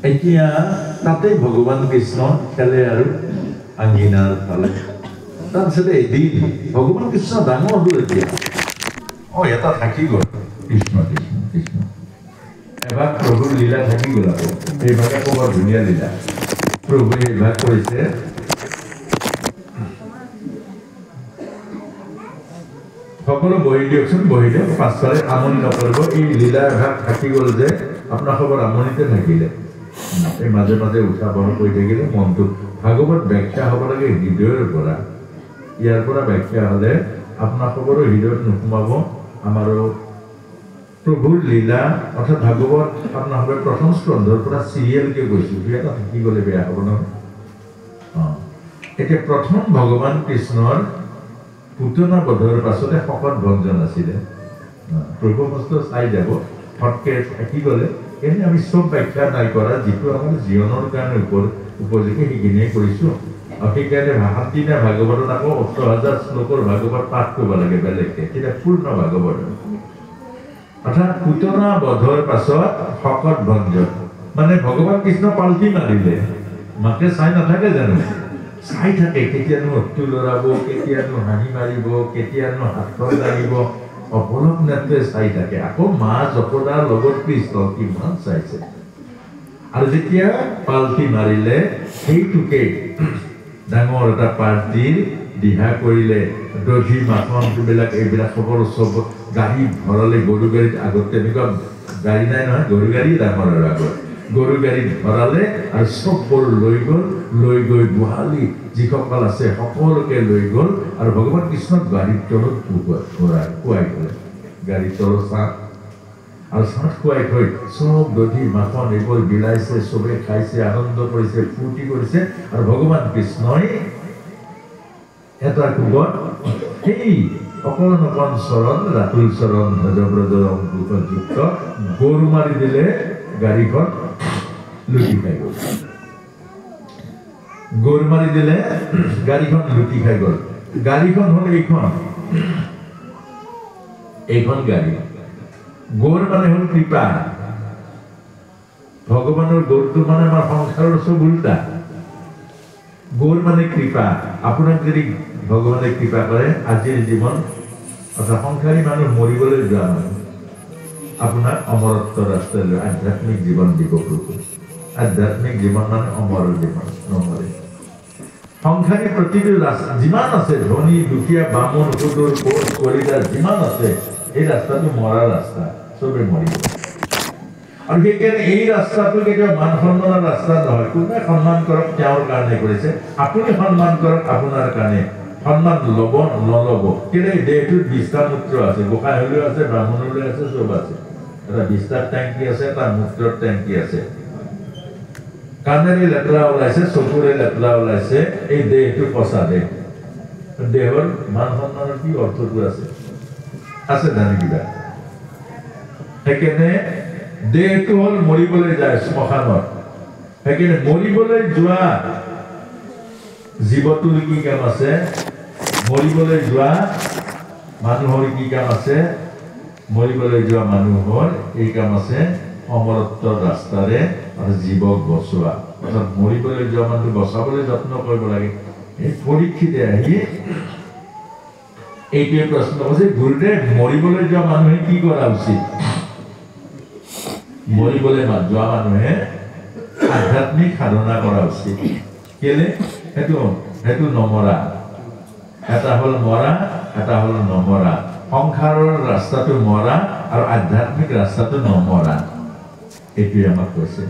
এতিয়া তাতে ভগৱান কৃষ্ণ খেলে আৰু আংগিনাৰ ফালে তাৰপিছতে এদিন ভগৱান কৃষ্ণ ডাঙৰ হ'ল এতিয়া এটা থাকি গ'ল কৃষ্ণ কৃষ্ণ কৃষ্ণ এবাৰ প্ৰভুৰ লীলা থাকি গ'ল আকৌ এইভাগ আকৌ বৰ ধুনীয়া লীলা প্ৰভুৱে এইভাগ কৰিছে সকলো বহি দিয়কচোন বহি দিয়ক পাছফালে আমনি নকৰিব এই লীলা এভাগ থাকি গ'ল যে আপোনাৰ খবৰ আমনিতে থাকিলে এই মাজে মাজে উঠা বহা কৰি থাকিলে মনটো ভাগৱত ব্যাখ্যা হ'ব লাগে হৃদয়ৰ পৰা ইয়াৰ পৰা ব্যাখ্যা হ'লে আপোনাৰ খবৰো হৃদয়ত নোসোমাব আমাৰো প্ৰভুৰ লীলা অৰ্থাৎ ভাগৱত আপোনাৰ হবে প্ৰথম স্কন্ধৰ পৰা চিৰিয়েলকে গৈছোঁ দুই এটা থাকি গ'লে বেয়া হ'ব নহয় এতিয়া প্ৰথম ভগৱান কৃষ্ণৰ পুতনা বধৰ পাছতে শকত ভঞ্জন আছিলে প্ৰভু বস্তু চাই যাব ফটকে থাকি গ'লে এনে আমি চব ব্যাখ্যা নাই কৰা যিটো আমাৰ জীৱনৰ কাৰণে উপযোগী সেইখিনিয়ে কৰিছোঁ আৰু সেইকাৰণে ভাষাদিনা ভাগৱতত আকৌ 18,000 শ্লোকৰ ভাগৱত পাঠ কৰিব লাগে বেলেগকে তেতিয়া পূৰ্ণ ভাগৱত অৰ্থাৎ পুতনা বধৰ পাছত শকত ভঞ্জন মানে ভগৱান কৃষ্ণ পাল্টি মাৰিলে মাকে চাই নাথাকে জানো চাই থাকে কেতিয়ানো অট্টু লৰাব কেতিয়ানো হাঁহি মাৰিব কেতিয়ানো হাতখন দাঙিব অপলক নেত্ৰে চাই থাকে আকৌ মা যশোদাৰ লগত কৃষ্ণ কিমান চাইছে আৰু যেতিয়া পাল্টি মাৰিলে সেইটোকে ডাঙৰ এটা পাৰ্টিৰ দিহা কৰিলে দধি মাখনবিলাক এইবিলাক সকলো চব গাড়ী ভৰালে গৰু গাড়ীত আগত তেনেকুৱা গাড়ী নাই নহয় গৰু গাড়ী ডাঙৰ আৰু আগত গৰু গাড়ীত ভৰালে আৰু চববোৰ লৈ গৈ গোহালি যিসকল আছে সকলোকে লৈ গ'ল আৰু ভগৱান কৃষ্ণক গাড়ীৰ তলত খুৱাই গ'লে গাড়ীৰ তলত চাহ আৰু চাহ খুৱাই থৈ চব দধি মাখন এইবোৰ বিলাইছে চবে খাইছে আনন্দ কৰিছে ফূৰ্তি কৰিছে আৰু ভগৱান কৃষ্ণই এটা কোবত সেই অকণ চৰণ ৰাতুল চৰণ ধ্বজব্ৰজ অংকুশযুক্ত গৰু মাৰি দিলে গাড়ীখন লুটি খাই গ'ল গৰু মাৰি দিলে গাড়ীখন লুটি খাই গ'ল গাড়ীখন হ'ল এইখন গাড়ী গৌৰ মানে হ'ল কৃপা ভগৱানৰ গৌৰটো মানে আমাৰ সংসাৰৰ চব উল্টা গৌৰ মানে কৃপা আপোনাক যদি ভগৱানে কৃপা কৰে আজিৰ জীৱন অৰ্থাৎ সংসাৰী মানুহ মৰিবলৈ যোৱা মানুহ আপোনাৰ অমৰত্ব ৰাস্তালৈ আধ্যাত্মিক জীৱন দিব প্ৰভু আধ্যাত্মিক জীৱন মানে অমৰ জীৱন নমৰে সংসাৰী প্ৰতিটো ৰাস্তা যিমান আছে ধনী দুখীয়া বামুণ সুদূৰ কোচ কলিতা যিমান আছে এই ৰাস্তাটো মৰা ৰাস্তা চবে মৰিব আৰু সেইকাৰণে এই ৰাস্তাটো কেতিয়াও মান সন্মানৰ ৰাস্তা নহয় কোনে সন্মান কৰক তেওঁৰ কাৰণে কৰিছে আপুনি সন্মান কৰক আপোনাৰ কাৰণে সন্মান ল'ব নল'ব কিন্তু এই দেহটোত 20টা মূত্ৰ আছে গোসাঁই হ'লেও আছে ব্ৰাহ্মণ হ'লেও আছে চব আছে এটা 20টাৰ টেংকি আছে এটা মূত্ৰৰ টেংকি আছে কাণেৰে লেতেৰা ওলাইছে চকুৰে লেতেৰা ওলাইছে এই দেহটো পচা দেহৰ মান সন্মানৰ কি অৰ্থটো আছে জানি কিবা সেইকাৰণে দেহটো হ'ল মৰিবলৈ যায় শ্মশানত সেইকাৰণে মৰিবলৈ যোৱা জীৱটোৰ কি কাম আছে মৰিবলৈ যোৱা মানুহৰ কি কাম আছে মৰিবলৈ যোৱা মানুহৰ এই কাম আছে অমৰত্বৰ ৰাস্তাৰে আৰু জীৱক বচোৱা অৰ্থাৎ মৰিবলৈ যোৱা মানুহ বচাবলৈ যত্ন কৰিব লাগে এই পৰীক্ষিতে আহি এইটোৱে প্ৰশ্ন কৰিছে গুৰুদেৱ মৰিবলৈ যোৱা মানুহে কি কৰা উচিত মৰিবলৈ যোৱা মানুহে আধ্যাত্মিক সাধনা কৰা উচিত কেলে সেইটো নমৰা এটা হ'ল মৰা এটা হ'ল নমৰা সংসাৰৰ ৰাস্তাটো মৰা আৰু আধ্যাত্মিক ৰাস্তাটো নমৰা এইটোৱে আমাক কৈছে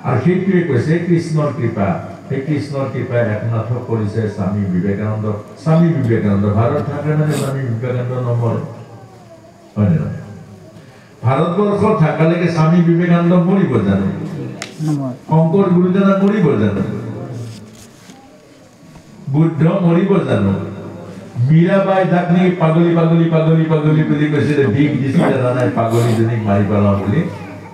আৰু সেইটোৱে কৈছে কৃষ্ণৰ কৃপা এই কৃষ্ণৰ কৃপাই একনাথ কৰিছে স্বামী বিবেকানন্দ ভাৰত থাকে মানে স্বামী বিবেকানন্দ নমৰে হয় নে নহয় ভাৰতবৰ্ষ থাকালৈকে স্বামী বিবেকানন্দ মৰিব জানো শংকৰ গুৰুজনা মৰিব জানো বুদ্ধ মৰিব জানো মীৰাবাই যাক নেকি পাগলী বুলি কৈছিলে বিষ দিছিলে জানাই পাগলীজনীক মাৰি পেলাওঁ বুলি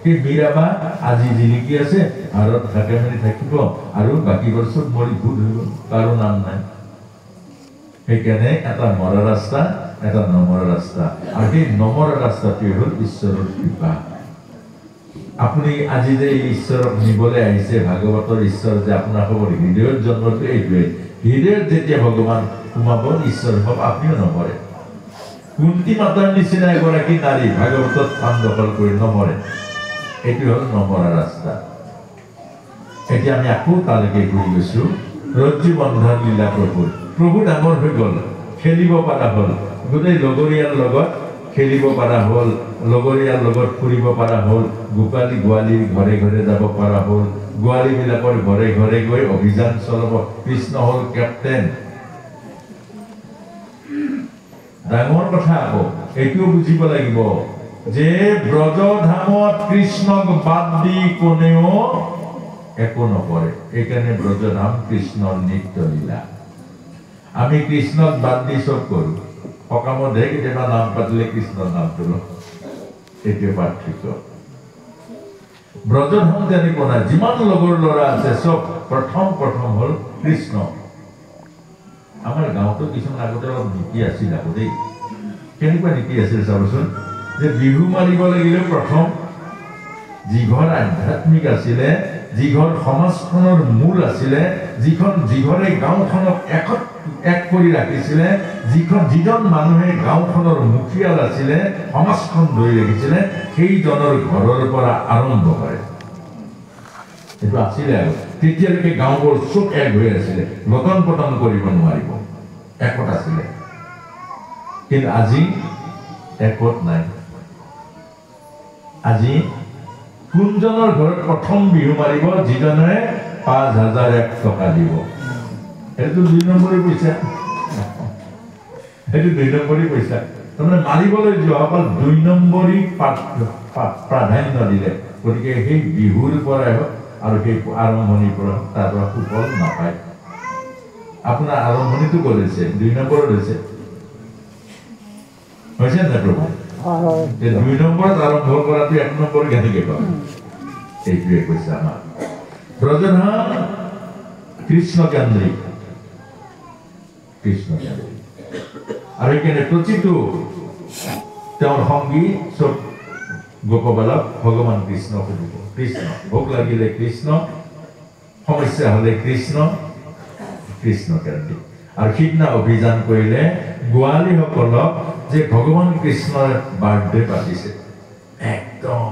সেই মীৰাবা আজি জিলিকি আছে ভাৰত থাকে মেলি থাকিব আৰু বাকীবোৰ চব মৰি ভূত হৈ গ'ল কাৰো নাম নাই সেইকাৰণে এটা মৰা ৰাস্তা এটা নমৰা ৰাস্তা আৰু সেই নমৰা ৰাস্তাটোৱে হ'ল ঈশ্বৰৰ কৃপা আপুনি আজি যে ঈশ্বৰক নিবলৈ আহিছে ভাগৱতৰ ঈশ্বৰ যে আপোনাৰ খবৰ হৃদয়ৰ জন্মটো এইটোৱে হৃদয়ত যেতিয়া ভগৱান সোমাব ঈশ্বৰ হ'ব আপুনিও নমৰে কুন্তি মাতাৰ নিচিনা এগৰাকী নাৰী ভাগৱতত স্থান দখল কৰি নমৰে এইটো হ'ল নমৰা ৰাস্তা এতিয়া আমি আকৌ তালৈকে ঘূৰি গৈছো ৰজ্জু বন্ধন লীলা প্ৰভু ডাঙৰ হৈ গ'ল খেলিব পৰা হ'ল গোটেই লগৰীয়াৰ লগত খেলিব পৰা হ'ল লগৰীয়াৰ লগত ফুৰিব পৰা হ'ল গোপালী গোৱালীৰ ঘৰে ঘৰে যাব পৰা হ'ল গোৱালীবিলাকৰ ঘৰে ঘৰে গৈ অভিযান চলাব কৃষ্ণ হ'ল কেপ্টেইন ডাঙৰ কথা আকৌ এইটোও বুজিব লাগিব যে ব্ৰজধামত কৃষ্ণক বাদ দি কোনেও একো নকৰে এইকাৰণে ব্ৰজধাম কৃষ্ণৰ নিত্য লীলা আমি কৃষ্ণক বাদ দি চব কৰোঁ সকামতহে কেতিয়াবা নাম পাতিলে কৃষ্ণৰ নামটো লওঁ এইটোৱে পাৰ্থক্য ব্ৰজধাম তেনেকুৱা নাই যিমান লগৰ ল'ৰা আছে চব প্ৰথম হ'ল কৃষ্ণ আমাৰ গাঁৱতো কিছুমান আগতে অলপ নীতি আছিল আকৌ দেই কেনেকুৱা নীতি আছিল চাবচোন যে বিহু মাৰিব লাগিলেও প্ৰথম যিঘৰ আধ্যাত্মিক আছিলে যিঘৰ সমাজখনৰ মূল আছিলে যিঘৰে গাঁওখনক এক কৰি ৰাখিছিলে যিজন মানুহে গাঁওখনৰ মুখিয়াল আছিলে সমাজখন ধৰি ৰাখিছিলে সেইজনৰ ঘৰৰ পৰা আৰম্ভ কৰে এইটো আছিলে আৰু তেতিয়ালৈকে গাঁওবোৰ চব এক হৈ আছিলে গঠন পতন কৰিব নোৱাৰিব একত আছিলে কিন্তু আজি একত নাই আজি কোনজনৰ ঘৰত প্ৰথম বিহু মাৰিব যিজনে ৫,০০০ টকা দিব সেইটো ২ নম্বৰী পইচা তাৰমানে মাৰিবলৈ যোৱাসকল ২ নম্বৰী প্ৰাধান্য দিলে গতিকে সেই বিহুৰ পৰাই হওক আৰু সেই আৰম্ভণিৰ পৰা তাৰ পৰা সুফল নাপায় আপোনাৰ আৰম্ভণিটো কৰিছে ২ নম্বৰত হৈছে নাই প্ৰভু ২ নম্বৰত আৰম্ভ কৰাটো ১ নম্বৰ কেনেকে পাব এইটোৱে কৈছে আমাৰ ব্ৰজধাম কৃষ্ণকেন্দ্ৰিক আৰু সেইকাৰণে প্ৰতিটো তেওঁৰ সংগী চব গোপবালক ভগৱান কৃষ্ণ সুধিব কৃষ্ণ ভোক লাগিলে কৃষ্ণ সমস্যা হ'লে কৃষ্ণকেন্দ্ৰিক আৰু সিদিনা অভিযান কৰিলে গোৱালীসকলক যে ভগৱান কৃষ্ণৰ বাৰ্থডে পাতিছে একদম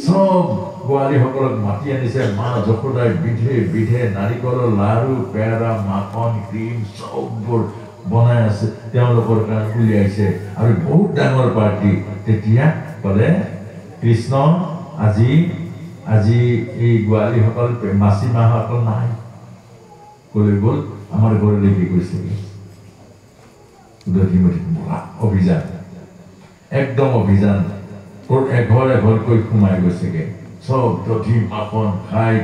সব গোৱালীসকলক মাতি আনিছে মা যশোদাই বিধে বিধে নাৰিকলৰ লাড়ু পেৰা মাখন ক্ৰীম চববোৰ বনাই আছে তেওঁলোকৰ কাৰণে উলিয়াইছে আৰু বহুত ডাঙৰ পাৰ্টি তেতিয়া ক'লে কৃষ্ণ আজি আজি এই গোৱালীসকল মাছি মাহসকল নাই কৈ গ'ল আমাৰ ঘৰলৈ কি কৈছে অভিযান একদম অভিযান এঘৰ এঘৰকৈ সোমাই গৈছেগে সব দধি মাখন খাই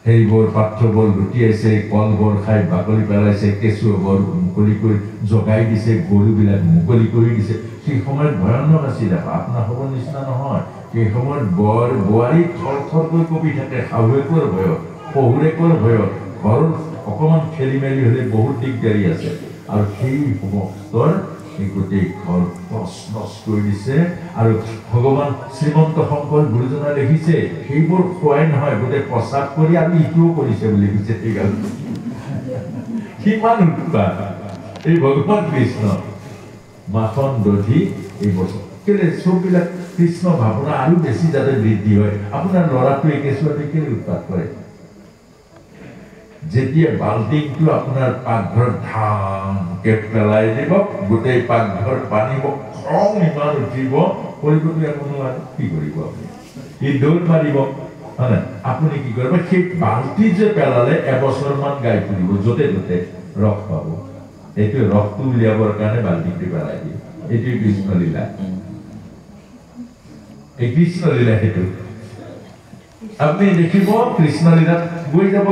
সেইবোৰ পাত্ৰবোৰ লুটিয়াইছে কলবোৰ খাই বাকলি পেলাইছে কেঁচুবোৰ মুকলি কৰি জগাই দিছে গৰুবিলাক মুকলি কৰি দিছে সেই সময়ত ভয়ানক আছিল আপোনাৰ হ'ব নিচিনা নহয় সেই সময়ত বোৱাৰী থৰ থৰকৈ কঁপি থাকে শাহুৱেকৰ ভয়ত শহুৰেকৰ ভয়ত ঘৰত অকণমান খেলি মেলি হ'লে বহুত দিগদাৰী আছে আৰু সেই সমস্তৰ এই গোটেই ঘৰ নচ কৰি দিছে আৰু ভগৱান শ্ৰীমন্ত শংকৰ গুৰুজনাই দেখিছে সেইবোৰ খোৱাই নহয় গোটেই প্ৰচাৰ কৰি আৰু ইটোও কৰিছে বুলি কৈছে ঠিক আছে কিমান উৎপাত এই ভগৱান কৃষ্ণ মাখন দধি এই বছৰ কেলে চববিলাক কৃষ্ণ ভাৱনা আৰু বেছি যাতে বৃদ্ধি হয় আপোনাৰ ল'ৰাটোৱে কেঁচুৱাটোৱে কেলে উৎপাত কৰে যেতিয়া বাল্টিংটো আপোনাৰ পাকঘৰত ধামকে পেলাই দিব গোটেই পাকঘৰ পানী খং ইমান উঠিব কৰিবতো কোনো আৰু কি কৰিব আপুনি ই দৌৰ মাৰিব হয় আপুনি কি কৰিব সেই বাল্টি যে পেলালে এবছৰমান গাই ফুৰিব য'তে ত'তে ৰস পাব এইটো ৰসটো উলিয়াবৰ কাৰণে বাল্টিংটো পেলাই দিয়ে এইটোৱে কৃষ্ণলীলা এই কৃষ্ণলীলা সেইটো আপুনি দেখিব কৃষ্ণলীলাত গৈ যাব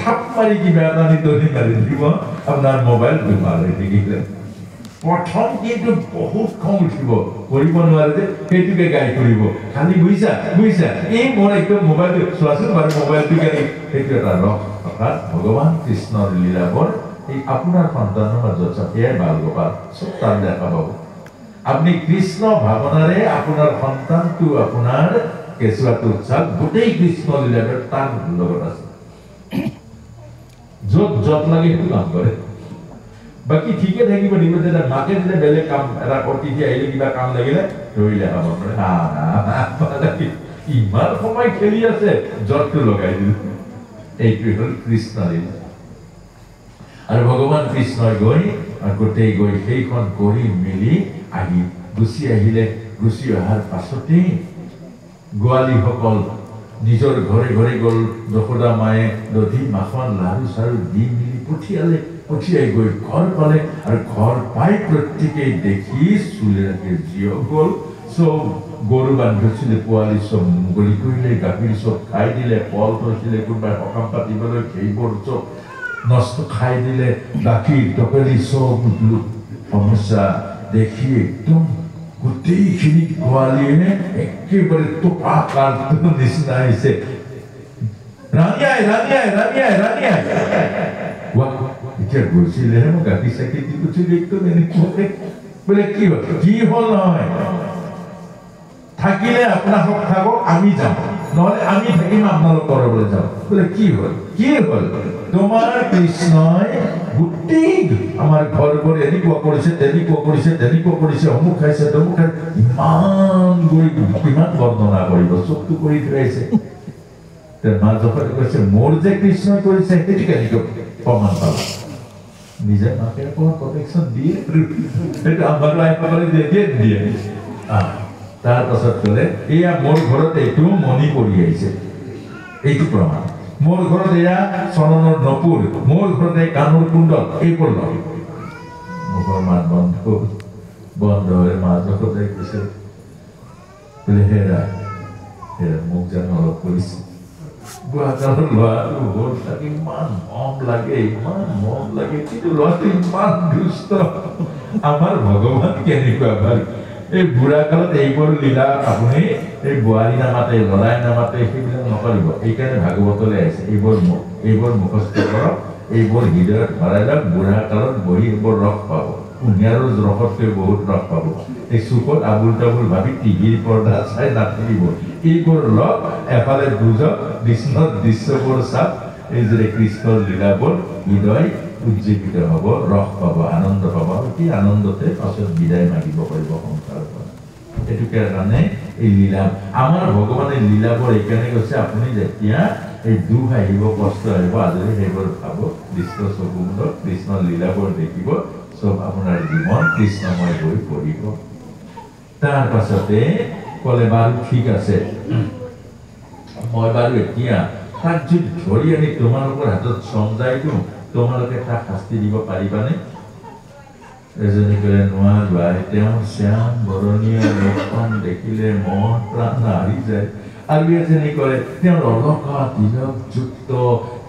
থাপ মাৰি কিবা এটা দহি মাৰি দিব আপোনাৰ মোবাইলটো ভাল হৈ থাকিলে প্ৰথম কিন্তু বহুত খং উঠিব কৰিব নোৱাৰে যে সেইটোকে গাই কৰিব খালি বুজিছা এই মোৰ একদম মোবাইলটো চোৱাচোন বাৰু মোবাইলটো গাড়ী সেইটো এটা ৰস অৰ্থাৎ ভগৱান কৃষ্ণৰ লীলাবোৰ এই আপোনাৰ সন্তানৰ মাজত এয়াই বাল গোপাল চব তাত দেখা পাব আপুনি কৃষ্ণ ভাৱনাৰে আপোনাৰ সন্তানটো আপোনাৰ কেঁচুৱাটো চাওক গোটেই কৃষ্ণ লীলাৰ তাৰ লগত আছে য'ত লাগে সেইটো কাম কৰে বাকী ঠিকে থাকিব দিব যেতিয়া মাকে দিলে বেলেগ কাম এটা অতিথি আহিলে কিবা কাম লাগিলে ধৰিলে খাব পাৰে ইমান সময় খেলি আছে য'তটো লগাই দিলো এইটোৱে হ'ল কৃষ্ণ লীলা আৰু ভগৱান কৃষ্ণই গৈ গোটেই গৈ সেইখন কৰি মেলি আহি গুচি আহিলে গুচি অহাৰ পাছতেই গোৱালীসকল নিজৰ ঘৰে ঘৰে গ'ল যশোদা মায়ে দধি মাখন লাড়ু চাড়ু দি মেলি পঠিয়াই গৈ ঘৰ পালে আৰু ঘৰ পাই প্ৰত্যেকেই দেখি চুলেৰাকে জীয় গ'ল চব গৰু বান্ধিছিলে পোৱালি চব মুকলি কৰিলে গাখীৰ চব খাই দিলে কল থৈছিলে কোনোবাই সকাম পাতিবলৈ সেইবোৰ চব নষ্ট খাই দিলে গাখীৰ টকেলি চব সমস্যা দেখি একদম গোটেইখিনি গোৱালীয়ে একেবাৰে টোপাকাৰ নিচিনা আহিছে এতিয়া গৈছিলেহে মই গাখীৰ চাখীৰ দি গৈছিলো একদম এনেকুৱাকে বোলে কি হ'ল নহয় থাকিলে আপোনালোক থাকক আমি যাম নহ'লে আমি থাকিম আপোনালোকৰ ঘৰলৈ যাম বোলে কি হ'ল তোমাৰ কৃষ্ণই গোটেই আমাৰ ঘৰবোৰ এনেকুৱা কৰিছে অমুক খাইছে তমুক খাইছে ইমান গৈ কিমান বৰ্ণনা কৰিব চবটো কৰি থৈ আহিছে মা যশোদাই কৈছে মোৰ যে কৃষ্ণই কৰিছে সেইটো কেনেকৈ প্ৰমাণ পালা নিজে মাকে অকণমান প্ৰটেকশ্যন দিয়ে সেইটো আমাৰ লাইফসকলে দিয়ে তাৰ পাছত ক'লে এয়া মোৰ ঘৰত এইটো মণি পৰি আহিছে এইটো প্ৰমাণ মোৰ ঘৰত এয়া চৰণৰ নপুৰ মোৰ ঘৰতে কাণৰ কুণ্ডল এইবোৰ লয় মুখৰ মাত বন্ধ হৈ মা যশোদাই কৈছে বোলে হেৰা মোক জানো অলপ কৰিছে গুৱাহাটীৰ ল'ৰাটো হ'ল তাক ইমান মৰম লাগে কিন্তু ল'ৰাটো ইমান দুষ্ট আমাৰ ভগৱান কেনেকুৱা ভাল এই বুঢ়া কালত এইবোৰ লীলা আপুনি এই বোৱাৰী নামাতে ল'ৰাই নামাতে সেইবিলাক নকৰিব এইকাৰণে ভাগৱতলৈ আহিছে এইবোৰ মুখস্থ কৰক এইবোৰ হৃদয়ত ভৰাই লওক বুঢ়া কালত বহি এইবোৰ ৰস পাব কুঁহিয়াৰৰ ৰসতকৈ বহুত ৰস পাব এই চুকত আবুল তাবুল ভাবি টিভিৰ পৰ্দা চাই নাথাকিব এইবোৰ ৰস এফালে বুজক কৃষ্ণৰ দৃশ্যবোৰ চাওক এই যে কৃষ্ণৰ লীলাবোৰ হৃদয় উজ্জীৱিত হ'ব ৰস পাব আনন্দ পাব সেই আনন্দতে পাছত বিদায় মাগিব পাৰিব সংসাৰৰ পৰা এইটোকে কাৰণে এই লীলা আমাৰ ভগৱানে লীলাবোৰ এইকাৰণে কৈছে আপুনি যেতিয়া এই দুখ আহিব কষ্ট আহিব আজৰি সেইবোৰ ভাব কৃষ্ণ চকুমুখত কৃষ্ণ লীলাবোৰ দেখিব সব আপোনাৰ জীৱন কৃষ্ণময় হৈ পৰিব তাৰ পাছতে ক'লে বাৰু ঠিক আছে মই বাৰু এতিয়া তাক যদি ধৰি আনি তোমালোকৰ হাতত চমজাই দিওঁ তোমালোকে তাক শাস্তি দিব পাৰিবানে এজনী ক'লে নোৱাৰিবা তেওঁ শ্যাম বৰণীয় মুখখন দেখিলে মন প্ৰাণ হাৰি যায় আৰু এজনী ক'লে তেওঁৰ অলকা তিলকযুক্ত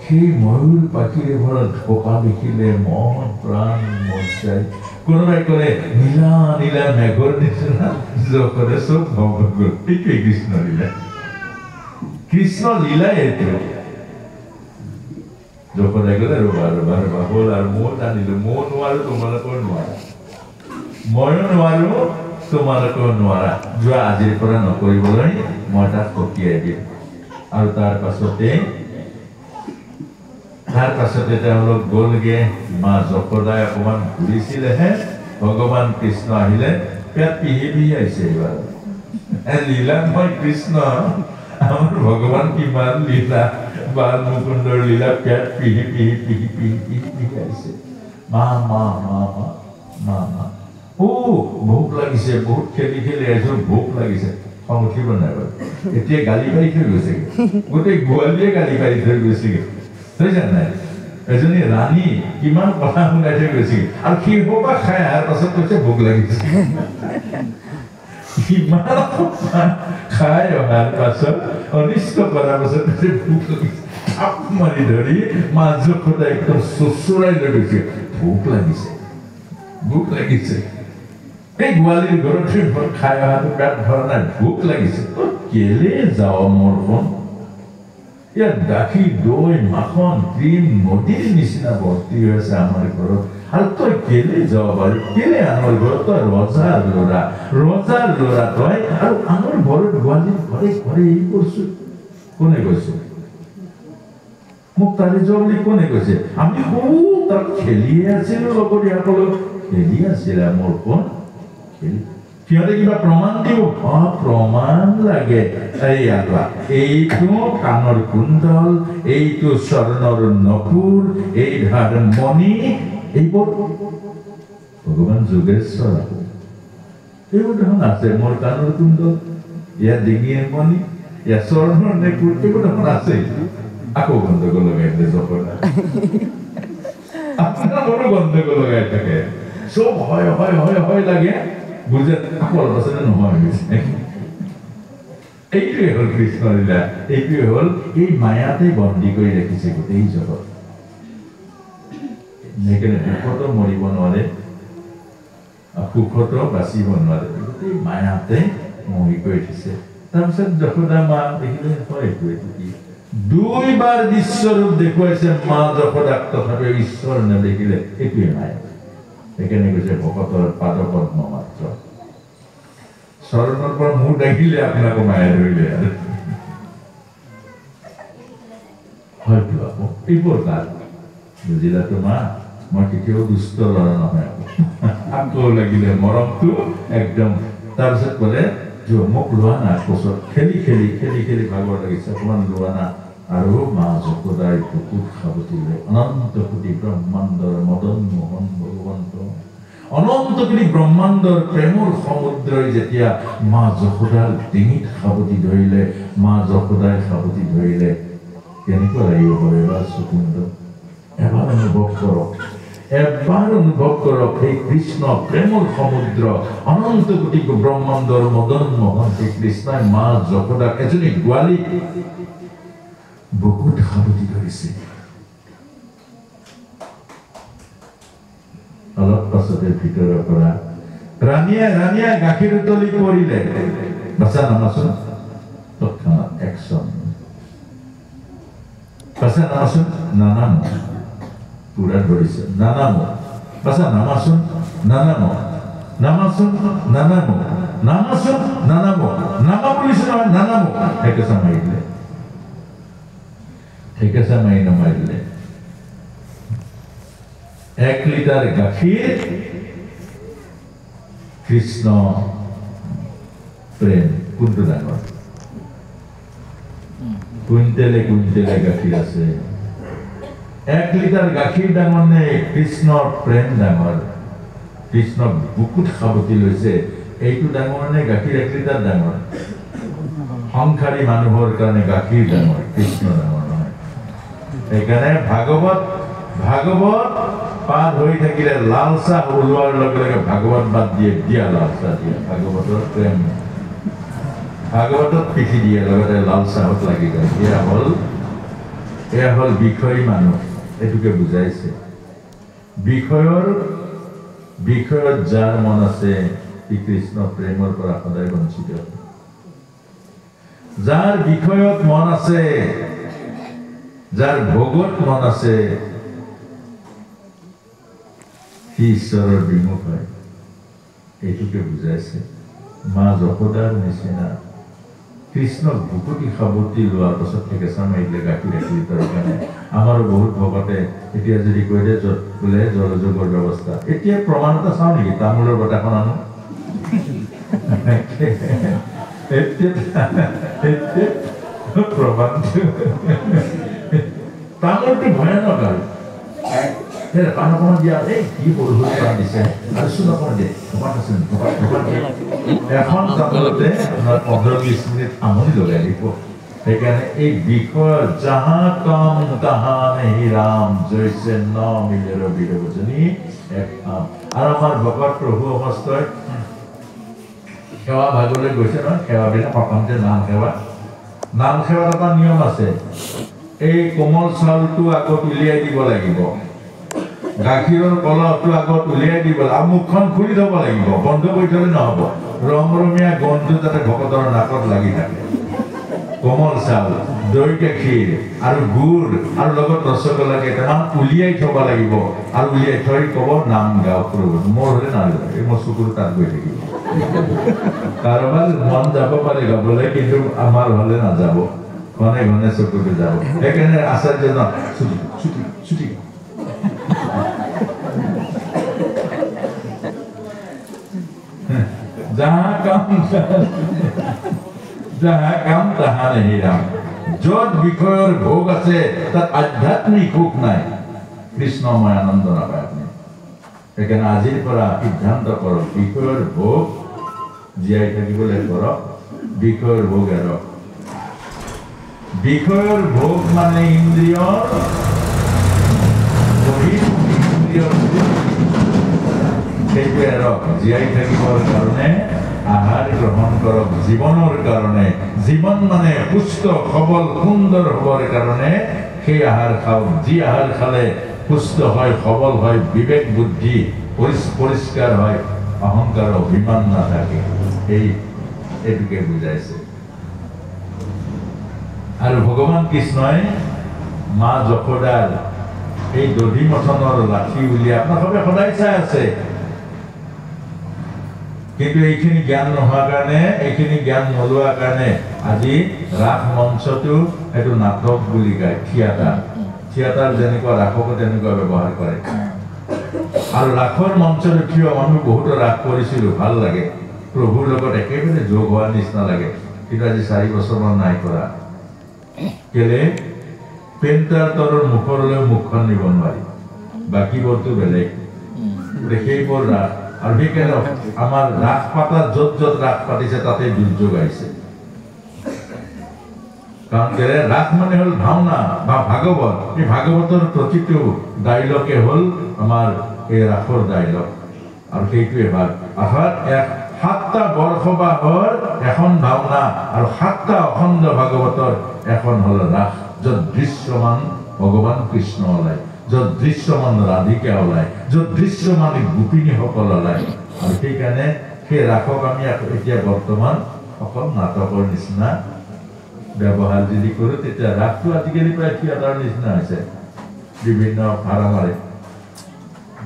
সেই ময়ূৰ পাখিৰে ভৰা ঢোকা দেখিলে মন প্ৰাণ মৰচাই কোনোবাই ক'লে নীলা নীলা মেঘৰ নিচিনা যশোদা চব ভংগ গ'ল এইটোৱে কৃষ্ণ লীলা এইটো যশোদাই ক'লে ৰবা ৰবা ৰবা হ'ল আৰু মই জানিলো মই নোৱাৰো তোমালোকৰ নোৱাৰা ময়ো নোৱাৰো তোমালোকৰ নোৱাৰা যোৱা আজিৰ পৰা নকৰিবলৈ মই তাক সকীয়াই দিম আৰু তাৰ পাছতে তেওঁলোক গ'লগে মা যশোদাই অকণমান ঘূৰিছিলেহে ভগৱান কৃষ্ণ আহিলে পেট পিহি পিহি আহিছে এইবাৰ লীলাময় কৃষ্ণ আমাৰ ভগৱান কিমান লীলা বাল মুকুন্দৰ লীলা পেট পিহি পিহি পিহি পিহি পিহি পিহি আহিছে মা মা মা মা মা মা ভোক লাগিছে বহুত খেলি খেলি আহিছো ভোক লাগিছে খং উঠিব নাই বাৰু এতিয়া গালি পাৰি থৈ গৈছেগে গোটেই গোৱালীয়ে গালি পাৰি থৈ গৈছেগে থৈছে নাই এজনী ৰাণী কিমান কথা শুনাই থৈ গৈছেগে আৰু শিৱবা খাই অহাৰ পাছত কৈছে ভোক লাগিছে কিমান খাই অহাৰ পাছত অনিষ্ট কৰাৰ পাছত কৈছে ভোক লাগিছে আপ মাৰি ধৰি মাছ যশোদা একদম চোচৰাই লৈ গৈছে ভোক লাগিছে এই গোৱালীৰ ঘৰত খাই অহাটো পেট ভৰা নাই ভোক লাগিছে কেলে যাওঁ মোৰ কোন ইয়াত গাখীৰ দৈ মাখন ক্ৰীম নদীৰ নিচিনা ভৰ্তি হৈ আছে আমাৰ ঘৰত আৰু তই কেলে যাব পাৰি কেলে আমাৰ ঘৰত তই ৰজাৰ ল'ৰা তই আৰু আমাৰ ঘৰত গোৱালীৰ ঘৰে ঘৰে এই কৰিছো কোনে কৈছে মোক তাৰে যোৱা বুলি কোনে কৈছে আমি বহু তাক খেলিয়ে আছিলো লগৰীয়াসকলক খেলি আছিলে মোৰ কোন সিহঁতে কিবা প্ৰমাণ দিব প্ৰমাণ লাগে এইটো কাণৰ কুণ্ডল এইটো চৰণৰ নকুৰ এই ধাৰ মণি এইবোৰ ভগৱান যোগেশ্বৰ এইবোৰ দেখোন আছে মোৰ কাণৰ কুণ্ডল ইয়াৰ ডিঙিৰ মণি ইয়াৰ চৰণৰ নেকুৰ এইবোৰ দেখোন আছে আকৌ গণ্ডগোল লগাই দিলে যশোদা আপোনাৰ বড়ো গণ্ডগোল লগাই থাকে চব হয় হয় হয় হয় লাগে বুঝে আকৌ অলপ নহয় এইটোৱে হ'ল কৃষ্ণ লীলা এইটোৱে হ'ল এই মায়াতে বন্দী কৰি ৰাখিছে গোটেই জগত সেইকাৰণে দুখতো মৰিব নোৱাৰে সুখতো বাচিব নোৱাৰে গোটেই মায়াতে মহি কৰি দিছে তাৰপিছত যশোদা মা দেখিলে হয় এইটো কি দুইবাৰ বিশ্বৰূপ দেখুৱাইছে মা যশোদাক তথাপিও ঈশ্বৰ নেদেখিলে এইটোৱে মায়া সেইকাৰণে কৈছে ভকতৰ পাদপদ্ম মাত্ৰ চৰণৰ পৰা মূৰ দাঙিলে আপোনাকো মায়া ধৰিলে হয়তো আকৌ এইবোৰ কাল বুজিলা মা মই কেতিয়াও দুষ্ট ল'ৰা নহয় আকৌ লাগিলে মৰমটো একদম তাৰপিছত ক'লে মোক লোৱা না কোচত খেলি খেলি খেলি খেলি ভাগৰ লাগিছে অকণমান লোৱা না আৰু মা যশোদাই বুকুত সাৱটি লৈ অনন্ত কোটি ব্ৰহ্মাণ্ডৰ মদন মোহন ভগৱন্ত অনন্ত কোটি ব্ৰহ্মাণ্ডৰ প্ৰেমৰ সমুদ্ৰই যেতিয়া মা যশোদাৰ ডিঙিত সাৱটি ধৰিলে মা যশোদাই সাৱটি ধৰিলে কেনেকুৱা লাগিব এবাৰ চকুন্দ এবাৰ অনুভৱ কৰক সেই কৃষ্ণ প্ৰেমৰ সমুদ্ৰ অনন্ত কোটি ব্ৰহ্মাণ্ডৰ মদন মোহন সেই কৃষ্ণই মা যশোদাক এজনী গোৱালী বুকুত সাৱটি ধৰিছে অলপ পাছতে ভিতৰৰ পৰা ৰাণীয়ে গাখীৰ উতলি পৰিলে বাচা নামাচোন তৎক্ষণাত একশন বাচা নামাচোন নানাম পুৰা ধৰিছে নানাম বাচা নামাচোন নানাম নামাচোন নানাম নামাচোন নানাম নামা বুলিছে নহয় নানাম ঠেকেচা মাৰি দিলে ঠেকেচা মাৰি নমাৰি দিলে 1 লিটাৰ গাখীৰ কৃষ্ণ প্ৰেম কোনটো ডাঙৰ কুইণ্টেলে কুইণ্টেলে গাখীৰ আছে 1 লিটাৰ গাখীৰ ডাঙৰ নে কৃষ্ণৰ প্ৰেম ডাঙৰ কৃষ্ণক বুকুত সাৱটি লৈছে এইটো ডাঙৰ নে গাখীৰ 1 লিটাৰ ডাঙৰ সংসাৰী মানুহৰ কাৰণে গাখীৰ ডাঙৰ কৃষ্ণ ডাঙৰ নহয় সেইকাৰণে ভাগৱত পাঠ হৈ থাকিলে লাল চাহ ওলোৱাৰ লগে লগে ভাগৱত বাদ দিয়ে দিয়া লাল চাহ দিয়ে ভাগৱতৰ প্ৰেম ভাগৱতত পিঠি দিয়ে লগতে লাল চাহত লাগি যায় এয়া হ'ল বিষয়ী মানুহ এটোকে বুজাইছে বিষয়ত যাৰ মন আছে সি কৃষ্ণ প্ৰেমৰ পৰা সদায় বঞ্চিত যাৰ বিষয়ত মন আছে যাৰ ভোগত মন আছে সি ঈশ্বৰৰ বিমুখ হয় এইটোকে বুজাইছে মা যশোদাৰ নিচিনা কৃষ্ণক বুকুটি সাৱটি লোৱাৰ পাছত কেঁচা মাৰিলে গাখীৰ 1 লিটাৰৰ কাৰণে আমাৰো বহুত ভকতে এতিয়া যদি কৈ দিয়ে বোলে জলযোগৰ ব্যৱস্থা এতিয়া প্ৰমাণ এটা চাওঁ নেকি তামোলৰ বঁটাখন আনো প্ৰমাণ তামোলটো ভয়ানক আৰু পান অকণমান দিয়া কি সৰু সৰু পান দিছে আৰু চোন অকণমান দিয়ে এখন তামোলতে 15-20 মিনিট আমনি লগাই দিব সেইকাৰণে এই বিষয় যাহা কাম তাহা নেহি ৰাম জৈছে ন মিলেৰ বিৰবজনী এক কাম আৰু আমাৰ ভকত প্ৰভু অৱস্থাই সেৱা ভাগলৈ গৈছে নহয় সেৱাবিলাক প্ৰথমতে নাম সেৱাত এটা নিয়ম আছে এই কোমল চাউলটো আগত উলিয়াই দিব লাগিব গাখীৰৰ কলহটো আগত উলিয়াই দিব আৰু মুখখন খুলি থব লাগিব বন্ধ কৰি থলে নহব ৰমৰমীয়া গন্ধটো যাতে ভকতৰ নাকত লাগি থাকে কোমল চাউল দৈ গাখীৰ আৰু গুড় আৰু লগত ৰসগোল্লা কেইটামান উলিয়াই থব লাগিব আৰু উলিয়াই থৈ ক'ব নাম গাওক প্ৰভু মোৰ হলে নালাগে মোৰ চকুৰ তাত গৈ থাকিব কাৰোবাৰ মন যাব পাৰে গাবলৈ কিন্তু আমাৰ হলে নাযাব ঘনে ঘনে চকুটো যাব সেইকাৰণে আচাৰ্য ছুটি যাহা কাম তাহা নেহি ৰাম য'ত বিষয়ৰ ভোগ আছে তাত আধ্যাত্মিক সুখ নাই কৃষ্ণময় আনন্দ নাপায় আপুনি সেইকাৰণে আজিৰ পৰা সিদ্ধান্ত কৰক বিষয়ৰ ভোগ জীয়াই থাকিবলৈ কৰক বিষয়ৰ ভোগ এৰক বিষয়ৰ ভোগ মানে ইন্দ্ৰিয়ৰ সেইটো এৰক জীয়াই থাকিবৰ কাৰণে আহাৰ গ্ৰহণ কৰক জীৱনৰ কাৰণে জীৱন মানে সুস্থ সবল সুন্দৰ হবৰ কাৰণে সেই আহাৰ খাওক যি আহাৰ খালে সুস্থ হয় সবল হয় বিবেক বুদ্ধি পৰিষ্কাৰ হয় অহংকাৰ অভিমান নাথাকে এইটোকে বুজাইছে আৰু ভগৱান কৃষ্ণই মা যশোদাৰ এই দধি মথনৰ লাঠি উলিয়াই আপোনালোকে সদায় চাই আছে কিন্তু এইখিনি জ্ঞান নোহোৱাৰ কাৰণে এইখিনি জ্ঞান নোলোৱাৰ কাৰণে আজি ৰাস মঞ্চটো এইটো নাটক বুলি কয় থিয়েটাৰ যেনেকুৱা ৰাসকো তেনেকুৱা ব্যৱহাৰ কৰে আৰু ৰাসৰ মঞ্চত উঠিও আমি বহুতো ৰাস কৰিছিলোঁ ভাল লাগে প্ৰভুৰ লগত একেবাৰে যোগ হোৱাৰ নিচিনা লাগে কিন্তু আজি 4 বছৰমান নাই কৰা কেলে পেইণ্টাৰ তৰৰ মুখৰলৈ মুখখন নিব নোৱাৰি বাকীবোৰতো বেলেগ সেইবোৰ ৰাস আৰু সেইকাৰণে আমাৰ ৰাস পাতা য'ত ৰাস পাতিছে তাতে দুৰ্যোগ আহিছে কাৰণ কেলে ৰাস মানে হ'ল ভাওনা বা ভাগৱত এই ভাগৱতৰ প্ৰতিটো ডাইলগে হ'ল আমাৰ এই ৰাসৰ ডাইলগ আৰু সেইটোৱে ভাগ অৰ্থাৎ 7টা বৰ্ষবাহৰ এখন ভাওনা আৰু 7টা অখণ্ড ভাগৱতৰ এখন হ'ল ৰাস য'ত দৃশ্যমান ভগৱান কৃষ্ণ ওলায় য'ত দৃশ্যমান ৰাধিকা ওলায় য'ত দৃশ্যমান গোপিনীসকল ওলায় আৰু সেইকাৰণে সেই ৰাসক আমি এতিয়া বৰ্তমান অকল নাটকৰ নিচিনা ব্যৱহাৰ যদি কৰোঁ তেতিয়া ৰাসটো আজিকালি প্ৰায় থিয়েটাৰৰ নিচিনা হৈছে বিভিন্ন ভাড়া মাৰে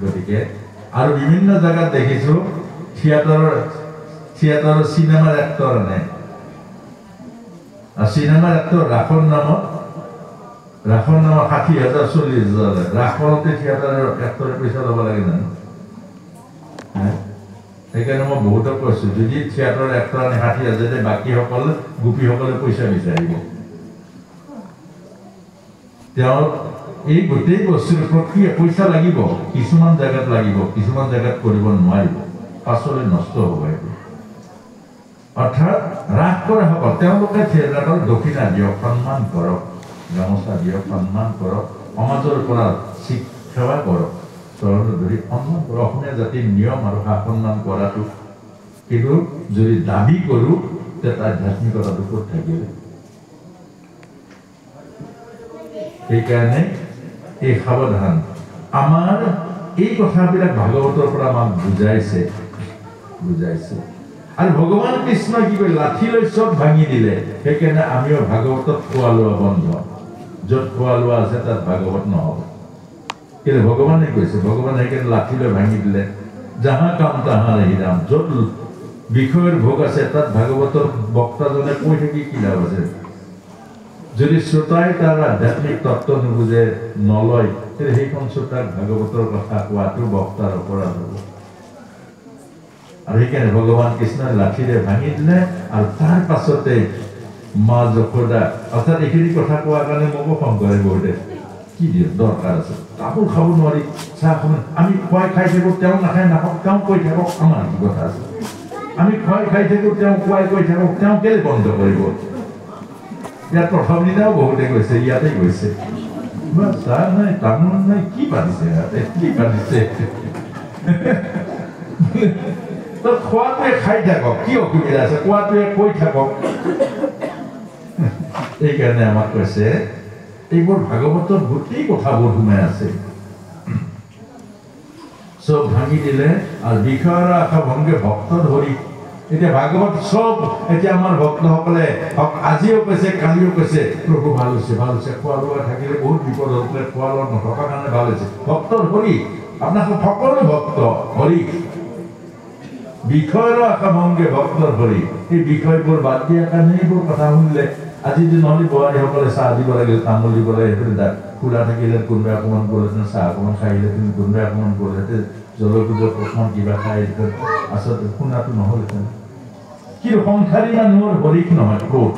গতিকে আৰু বিভিন্ন জেগাত দেখিছোঁ থিয়েটাৰৰ চিনেমাৰ এক্টৰ আনে আৰু চিনেমাৰ এক্টৰ ৰাসৰ নামত 60,000 40,000 ৰাস কৰোঁতে থিয়েটাৰৰ এক্টৰে পইচা ল'ব লাগে জানো সেইকাৰণে মই বহুতক কৈছোঁ যদি থিয়েটাৰৰ এক্টৰ আনি 60,000 বাকীসকল গোপীসকলে পইচা বিচাৰিব তেওঁ এই গোটেই বস্তুৰ প্ৰক্ৰিয়া পইচা লাগিব কিছুমান জায়গাত লাগিব কিছুমান জায়গাত কৰিব নোৱাৰিব পাছলৈ নষ্ট হ'ব এইটো অৰ্থাৎ ৰাগ কৰা হ'ব তেওঁলোকে থিয়েটাৰৰ দক্ষিণা দিয়ক সন্মান কৰক গামোচা দিয়ক সন্মান কৰক সমাজৰ পৰা সেৱা কৰক চৰণ ধৰি সন্মান কৰক অসমীয়া জাতিৰ নিয়ম আৰু সন্মান কৰাটো কিন্তু যদি দাবী কৰোঁ তেতিয়া আধ্যাত্মিকতাটো ক'ত থাকিলে সেইকাৰণে এই সাৱধান আমাৰ এই কথাবিলাক ভাগৱতৰ পৰা আমাক বুজাইছে আৰু ভগৱান কৃষ্ণ কি কয় লাঠি লৈ চব ভাঙি দিলে সেইকাৰণে আমিও ভাগৱতত খোৱা লোৱা বন্ধ য'ত খোৱা লোৱা আছে তাত ভাগৱত নহ'ব কিন্তু ভগৱানে কৈছে ভগৱানে সেইকাৰণে লাঠি লৈ ভাঙি দিলে যাহা কাম তাহা ৰাহি ৰাম য'ত বিষয়ৰ ভোগ আছে তাত ভাগৱতৰ বক্তাজনে কৈ থাকি কি লাভ আছে যদি শ্ৰোতাই তাৰ আধ্যাত্মিক তত্ত্ব নুবুজে নলয় তেতিয়া সেইখন শ্ৰোতাক ভাগৱতৰ কথা কোৱাটো বক্তাৰ অপৰাধ হ'ব আৰু সেইকাৰণে ভগৱান কৃষ্ণই লাঠিৰে ভাঙি দিলে আৰু তাৰ পাছতে মা যশোদা অৰ্থাৎ এইখিনি কথা কোৱাৰ কাৰণে মোকো ফোন কৰে বহুতে কি দিয়ে দৰকাৰ আছে তামোল খাব নোৱাৰি চাহ খাব আমি খুৱাই খাই থাকোঁ তেওঁ নাখায় নাখাওক তেওঁ কৈ থাকক আমাৰ কি কথা আছে আমি খুৱাই খাই থাকোঁ তেওঁ খুৱাই কৈ থাকক তেওঁ কেলে বন্ধ কৰিব ইয়াত প্ৰথম দিনাও বহুতে কৈছে ইয়াতে কৈছে চাহ নাই তামোল নাই কি পাতিছে ইয়াতে কি পাতিছে খোৱাটোৱে খাই থাকক কি অসুবিধা আছে খোৱাটোৱে কৈ থাকক এইকাৰণে আমাক কৈছে এইবোৰ ভাগৱতৰ গোটেই কথাবোৰ সোমাই আছে চব ভাঙি দিলে আৰু বিষয়ৰ আশা ভংগে ভক্ত ধৰি এতিয়া ভাগৱত চব এতিয়া আমাৰ ভক্তসকলে আজিও কৈছে কালিও কৈছে প্ৰভু ভাল হৈছে খোৱা লোৱা থাকিলে বহুত বিপদ হ'লে খোৱা লোৱা নথকাৰ কাৰণে ভাল হৈছে ভক্তৰ হৰি আপোনাক সকলো ভক্ত হৰি বিষয়ৰ আশা ভংগে ভক্তৰ হৰি এই বিষয়বোৰ বাদ দিয়াৰ কাৰণে এইবোৰ কথা শুনিলে আজি যদি নহ'লে বোৱাৰীসকলে চাহ দিব লাগিল তামোল দিব লাগে সেইটো খোলা থাকিলে কোনোবাই অকণমান কৰিলেহেঁতেন চাহ অকণমান খাইলেহেঁতেন কোনোবাই অকণমান কৰিলেহেঁতেন জলপূজক অকণমান কিবা খাইহেঁতেন আচলতে শুনাটো নহ'লহেঁতেন কিন্তু সংসাৰী মানুহৰ হৰিক নহয় ক'ত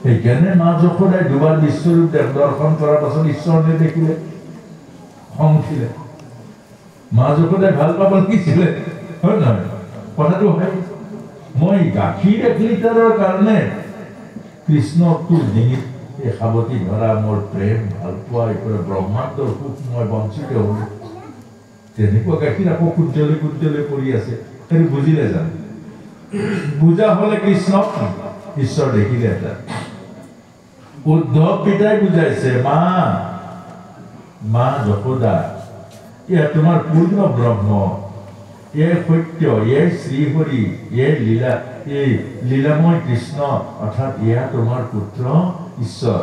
সেইকাৰণে মা যশোদাই দুবাৰ বিশ্বৰূপ দৰ্শন কৰাৰ পাছত ঈশ্বৰ নেদেখিলে খং উঠিলে মা যশোদাই ভাল পাব লাগিছিলে হয় নহয় কথাটো হয় মই গাখীৰ 1 লিটাৰৰ কাৰণে কৃষ্ণক তোৰ ডিঙিত এই সাৱটি ধৰা মোৰ প্ৰেম ভাল পোৱা এইফালে ব্ৰহ্মাণ্ডৰ সুখ মই বঞ্চিত হ'লোঁ তেনেকুৱা গাখীৰ আকৌ কুঞ্জলে পৰি আছে সেইটো বুজিলে জানো বুজা হ'লে কৃষ্ণক ঈশ্বৰ দেখিলে এটা উদ্ধৱ পিতাই বুজাইছে মা যশোদা এয়া তোমাৰ পূৰ্ণ ব্ৰহ্ম এই সত্য এই শ্ৰীহৰি এই লীলা এই লীলাময় কৃষ্ণ অৰ্থাৎ এয়া তোমাৰ পুত্ৰ ঈশ্বৰ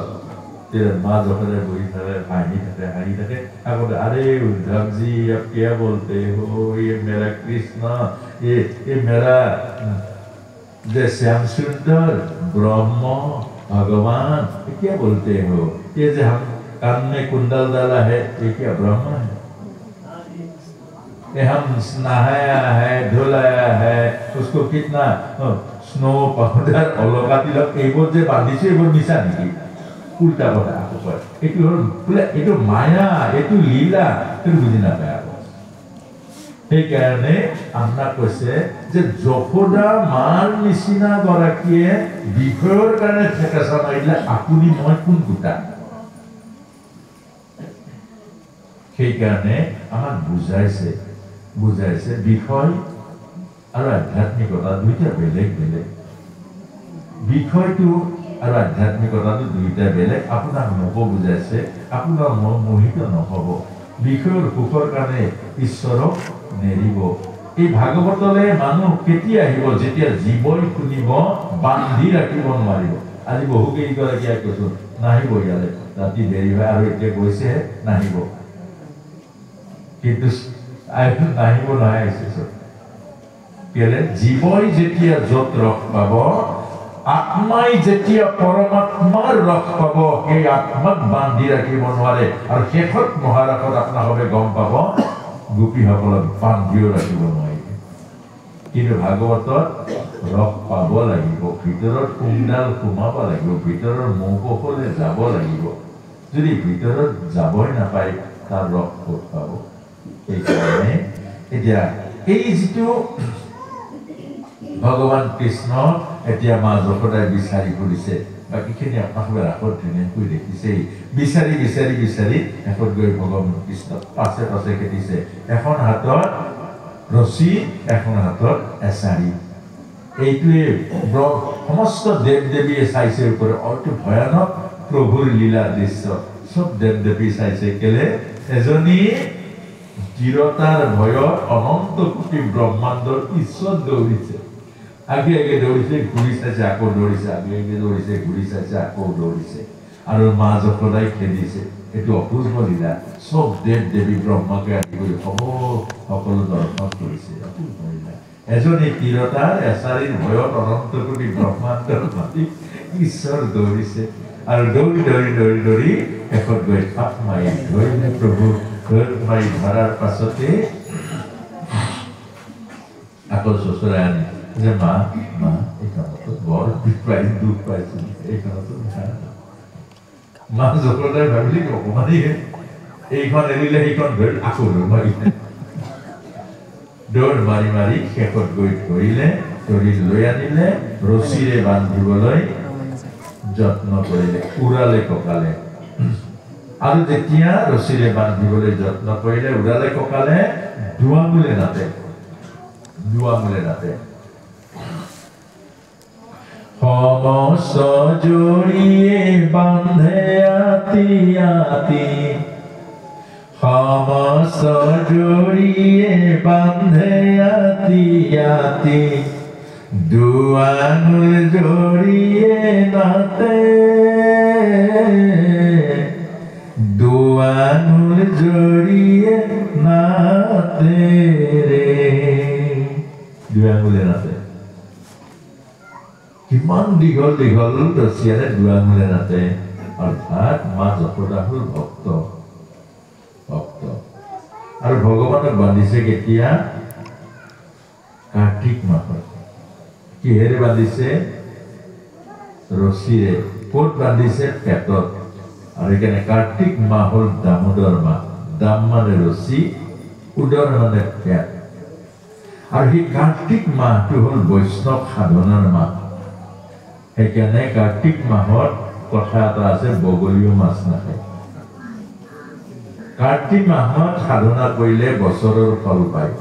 মা যশোদাই বহি থাকে হাঁহি থাকে আগতে আৰে উদ্ধৱজী अब क्या बोलते हो ये मेरा कृष्ण ये मेरा जे श्याम सुंदर ब्रह्म भगवान ये क्या बोलते हो ये जो हम कान में कुंडल डाला है ये क्या ब्रह्म है ये हम नहाया है धुलाया है उसको कितना स्नो पाउडर अलका तिलक এইবোৰ যে বান্ধিছে এইবোৰ মিছা নেকি উল্টা কথা আকৌ কয় এইটো হ'ল এইটো মায়া এইটো লীলা সেইটো বুজি নাপায় আকৌ সেইকাৰণে আপোনাক কৈছে যে যশোদা মাৰ নিচিনা গৰাকীয়ে বিষয়ৰ কাৰণে ঠেকেচা মাৰিলে আপুনি মই কোন গোটা সেইকাৰণে আমাক বুজাইছে বিষয় আৰু আধ্যাত্মিকতা দুইটা বেলেগ বিষয়টো আৰু আধ্যাত্মিকতাটো দুইটা বেলেগ আপোনাক মোকো বুজাইছে আপোনাৰ মোহিত নহ'ব বিষয়ৰ সুখৰ কাৰণে ঈশ্বৰক নেৰিব এই ভাগৱতলৈ মানুহ কেতিয়া আহিব যেতিয়া জীৱই শুনিব বান্ধি ৰাখিব নোৱাৰিব আজি বহু কেইগৰাকীয়ে কৈছোঁ নাহিব ইয়ালৈ ৰাতি দেৰি হয় আৰু এতিয়া গৈছেহে নাহিব কিন্তু নাহিব নহয় আহিছে কেলে জীৱই যেতিয়া য'ত ৰস পাব আত্মাই যেতিয়া পৰমাত্মাৰ ৰস পাব সেই আত্মাক বান্ধি ৰাখিব নোৱাৰে আৰু শেষত মহাৰাসত আপোনালোকে গম পাব গোপীসকলক বান্ধিও ৰাখিব নোৱাৰিব কিন্তু ভাগৱতত ৰস পাব লাগিব, ভিতৰত কুমডাল সোমাব লাগিব, ভিতৰৰ মৌকফলে যাব লাগিব। যদি ভিতৰত যাবই নাপায় তাৰ ৰস ক'ত পাব? সেইকাৰণে এতিয়া এই যিটো ভগৱান কৃষ্ণ এতিয়া মা যশোদাই বিচাৰি ফুৰিছে, বাকীখিনি আপোনালোকে ৰাসত ধুনীয়াকৈ দেখিছেই। বিচাৰি বিচাৰি বিচাৰি শেষত গৈ ভগৱান কৃষ্ণ পাছে পাছে খেদিছে। এখন হাতত ৰছী, এখন হাতত এছাৰি। এইটোৱে সমস্ত দেৱ দেৱীয়ে চাইছে ওপৰে, অতি ভয়ানক প্ৰভুৰ লীলা দৃশ্য। চব দেৱ দেৱী চাইছে কেলে? এজনী তিৰতাৰ ভয়ত অনন্ত কোটি ব্ৰহ্মাণ্ডৰ ঈশ্বৰ দৌৰিছে। আগে আগে দৌৰিছে, ঘূৰি চাইছে, আকৌ দৌৰিছে, আগে আগে দৌৰিছে, ঘূৰি চাইছে, আকৌ দৌৰিছে, আৰু মা যশোদাই খেদিছে। এইটো অপূৰ্ব লীলা। চব দেৱ দেৱী ব্ৰহ্মাকে আদি কৰি সকলো দৰ্শন কৰিছে। অপূৰ্ব লীলা। এজনী তিৰতাৰ এছাৰিৰ ভয়ত অনন্ত কোটি ব্ৰহ্মাণ্ডৰ মালিক ঈশ্বৰ দৌৰিছে, আৰু দৌৰি দৌৰি দৌৰি দৌৰি শেষত গৈ থাপ মাৰি ধৰিলে প্ৰভু। মাৰি ধৰাৰ পাছতে আকৌ চচৰাই আনি যে মা মা এইখনতো বৰ দুখ পাইছো, এইখনতো মা যশোদাই ভাবিলে অকমানেই এইখন এৰিলে সেইখন ধৰি আকৌ দৌৰ মাৰি মাৰি শেষত গৈ ধৰিলে, ধৰি লৈ আনিলে, ৰছীৰে বান্ধিবলৈ যত্ন কৰিলে, উৰালে কঁকালে। আৰু যেতিয়া ৰছীৰে বান্ধিবলৈ যত্ন কৰিলে, উৰালে কঁকালে, দুৱাঙুলে নাতে। সমস্ত জড়িয়ে বান্ধে আতি আতি, সমস্ত জড়িয়ে বান্ধে আতি আতি, দুয়াঙুল জড়িয়ে নাতে, দুয়াঙুল জড়িয়ে নাতে ৰে। দুয়াঙুলে নাতে। কিমান দীঘল দীঘল ৰছীৰে দুয়াঙুলে নাতে। অৰ্থাৎ মা যশোদা হ'ল ভক্ত। আৰু ভগৱানক বান্ধিছে কেতিয়া? কাৰ্তিক মাহত। কিহেৰে বান্ধিছে? ৰছীৰে। ক'ত বান্ধিছে? পেটত। আৰু সেইকাৰণে কাৰ্তিক মাহ হ'ল দামোদৰ মাহ। দাম মানে ৰছী, উদৰ মানে পেট। আৰু সেই কাৰ্তিক মাহটো হ'ল বৈষ্ণৱ সাধনাৰ মাহ। সেইকাৰণে কাৰ্তিক মাহত কথা এটা আছে, বগলীও মাছ নাখায়। কাৰ্তিক মাহত সাধনা কৰিলে বছৰৰ ফল পায়।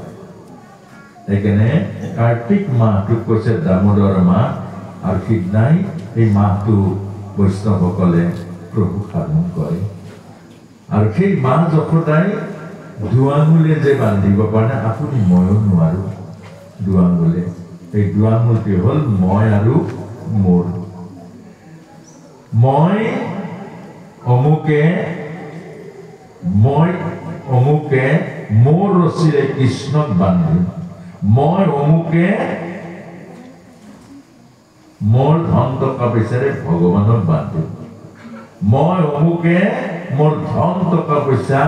সেইকাৰণে কাৰ্তিক মাহটোক কৈছে দামোদৰ মাহ। আৰু সিদিনাই এই মাহটো বৈষ্ণৱসকলে প্ৰভু সাধন কৰে। আৰু সেই মা যশোদাই দুৱাঙুলে যে বান্ধিব পাৰে, আপুনি ময়ো নোৱাৰো দুৱাঙুলে। এই দুৱাঙুলটি হ'ল মই আৰু মোৰ। মই অমুকে মোৰ ৰছীৰে কৃষ্ণক বান্ধিম। মই অমুকে মোৰ ধন টকা পইচাৰে ভগৱানক বান্ধিম। মই অমুকে মোৰ ধন টকা পইচা